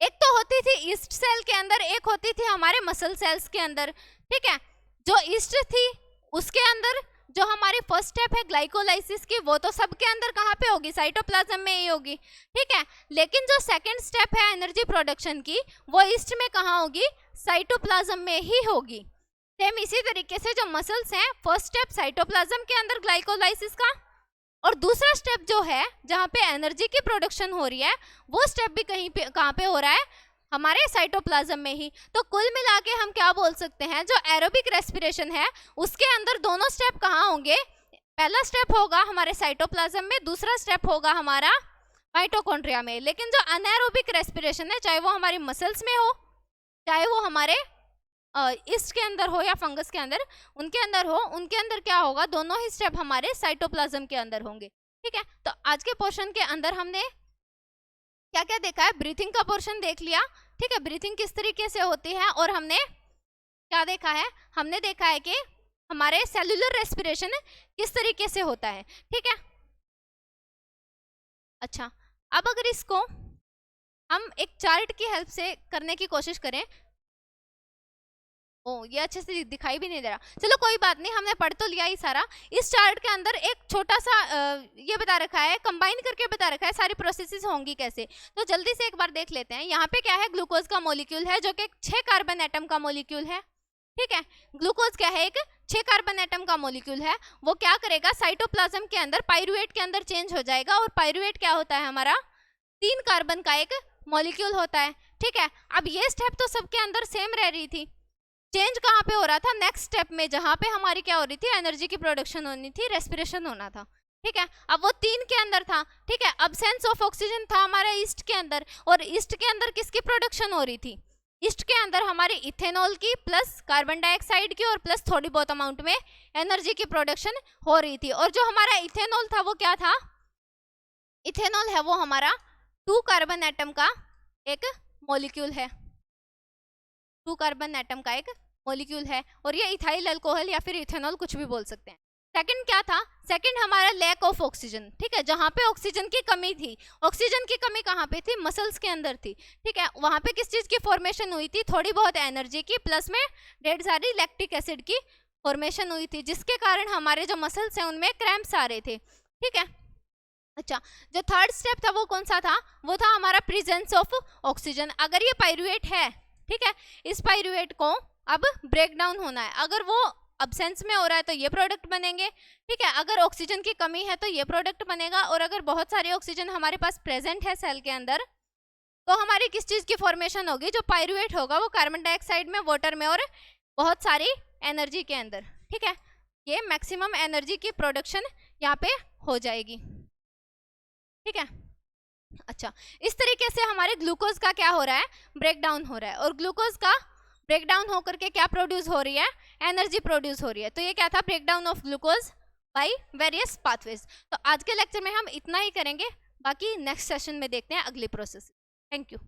एक तो होती थी ईस्ट सेल के अंदर, एक होती थी हमारे मसल सेल्स के अंदर। ठीक है, जो ईस्ट थी उसके अंदर जो हमारी फर्स्ट स्टेप है ग्लाइकोलाइसिस की, वो तो सबके अंदर कहाँ पे होगी, साइटोप्लाज्म में ही होगी। ठीक है, लेकिन जो सेकंड स्टेप है एनर्जी प्रोडक्शन की, वो ईस्ट में कहाँ होगी, साइटोप्लाज्म में ही होगी। सेम इसी तरीके से जो मसल्स हैं, फर्स्ट स्टेप साइटोप्लाज्म के अंदर ग्लाइकोलाइसिस का, और दूसरा स्टेप जो है जहाँ पे एनर्जी की प्रोडक्शन हो रही है, वो स्टेप भी कहीं पे कहाँ पे हो रहा है, हमारे साइटोप्लाज्म में ही। तो कुल मिला के हम क्या बोल सकते हैं, जो एरोबिक रेस्पिरेशन है उसके अंदर दोनों स्टेप कहाँ होंगे, पहला स्टेप होगा हमारे साइटोप्लाज्म में, दूसरा स्टेप होगा हमारा माइटोकॉन्ड्रिया में। लेकिन जो अनएरोबिक रेस्पिरेशन है, चाहे वो हमारी मसल्स में हो, चाहे वो हमारे ईस्ट के अंदर हो या फंगस के अंदर, उनके अंदर हो, उनके अंदर क्या होगा, दोनों ही स्टेप हमारे साइटोप्लाज्म के अंदर होंगे। ठीक है, तो आज के पोर्शन के अंदर हमने क्या क्या देखा है, ब्रीथिंग का पोर्शन देख लिया। ठीक है, ब्रीथिंग किस तरीके से होती है, और हमने क्या देखा है, हमने देखा है कि हमारे सेलुलर रेस्पिरेशन किस तरीके से होता है। ठीक है, अच्छा, अब अगर इसको हम एक चार्ट की हेल्प से करने की कोशिश करें, ओ ये अच्छे से दिखाई भी नहीं दे रहा, चलो कोई बात नहीं, हमने पढ़ तो लिया ही सारा। इस चार्ट के अंदर एक छोटा सा ये बता रखा है, कंबाइन करके बता रखा है सारी प्रोसेसेस होंगी कैसे। तो जल्दी से एक बार देख लेते हैं। यहाँ पे क्या है, ग्लूकोज का मॉलिक्यूल है जो कि 6 कार्बन एटम का मॉलिक्यूल है। ठीक है, ग्लूकोज क्या है, एक 6 कार्बन एटम का मॉलिक्यूल है। वो क्या करेगा, साइटोप्लाज्म के अंदर पाइरुवेट के अंदर चेंज हो जाएगा, और पाइरुवेट क्या होता है हमारा 3 कार्बन का एक मॉलिक्यूल होता है। ठीक है, अब ये स्टेप तो सबके अंदर सेम रह रही थी, चेंज कहाँ पे हो रहा था, नेक्स्ट स्टेप में, जहाँ पे हमारी क्या हो रही थी, एनर्जी की प्रोडक्शन होनी थी, रेस्पिरेशन होना था। ठीक है, अब वो 3 के अंदर था। ठीक है, अब्सेंस ऑफ ऑक्सीजन था हमारे ईस्ट के अंदर, और ईस्ट के अंदर किसकी प्रोडक्शन हो रही थी, ईस्ट के अंदर हमारे इथेनॉल की प्लस कार्बन डाइऑक्साइड की और प्लस थोड़ी बहुत अमाउंट में एनर्जी की प्रोडक्शन हो रही थी। और जो हमारा इथेनॉल था वो क्या था, इथेनॉल है वो हमारा 2 कार्बन एटम का एक मॉलिक्यूल है, 2 कार्बन एटम का एक मॉलिक्यूल है, और ये इथाइल अल्कोहल या फिर इथेनॉल कुछ भी बोल सकते हैं। सेकंड क्या था, सेकंड हमारा लैक ऑफ ऑक्सीजन। ठीक है, जहाँ पे ऑक्सीजन की कमी थी, ऑक्सीजन की कमी कहाँ पे थी, मसल्स के अंदर थी। ठीक है, वहाँ पे किस चीज़ की फॉर्मेशन हुई थी, थोड़ी बहुत एनर्जी की, प्लस में ढेर सारी लैक्टिक एसिड की फॉर्मेशन हुई थी, जिसके कारण हमारे जो मसल्स हैं उनमें क्रैम्प्स आ रहे थे। ठीक है, अच्छा, जो थर्ड स्टेप था वो कौन सा था, वो था हमारा प्रेजेंस ऑफ ऑक्सीजन। अगर ये पाइरुवेट है, ठीक है, इस पाइरुवेट को अब ब्रेक डाउन होना है, अगर वो अब्सेंस में हो रहा है तो ये प्रोडक्ट बनेंगे। ठीक है, अगर ऑक्सीजन की कमी है तो ये प्रोडक्ट बनेगा, और अगर बहुत सारी ऑक्सीजन हमारे पास प्रेजेंट है सेल के अंदर, तो हमारी किस चीज़ की फॉर्मेशन होगी, जो पाइरुवेट होगा वो कार्बन डाइऑक्साइड में, वाटर में, और बहुत सारी एनर्जी के अंदर। ठीक है, ये मैक्सिमम एनर्जी की प्रोडक्शन यहाँ पे हो जाएगी। ठीक है, अच्छा, इस तरीके से हमारे ग्लूकोज का क्या हो रहा है, ब्रेक डाउन हो रहा है, और ग्लूकोज का ब्रेक डाउन होकर के क्या प्रोड्यूस हो रही है, एनर्जी प्रोड्यूस हो रही है। तो ये क्या था, break down of glucose by various pathways. तो आज के लेक्चर में हम इतना ही करेंगे, बाकी नेक्स्ट सेशन में देखते हैं अगली प्रोसेस। Thank you.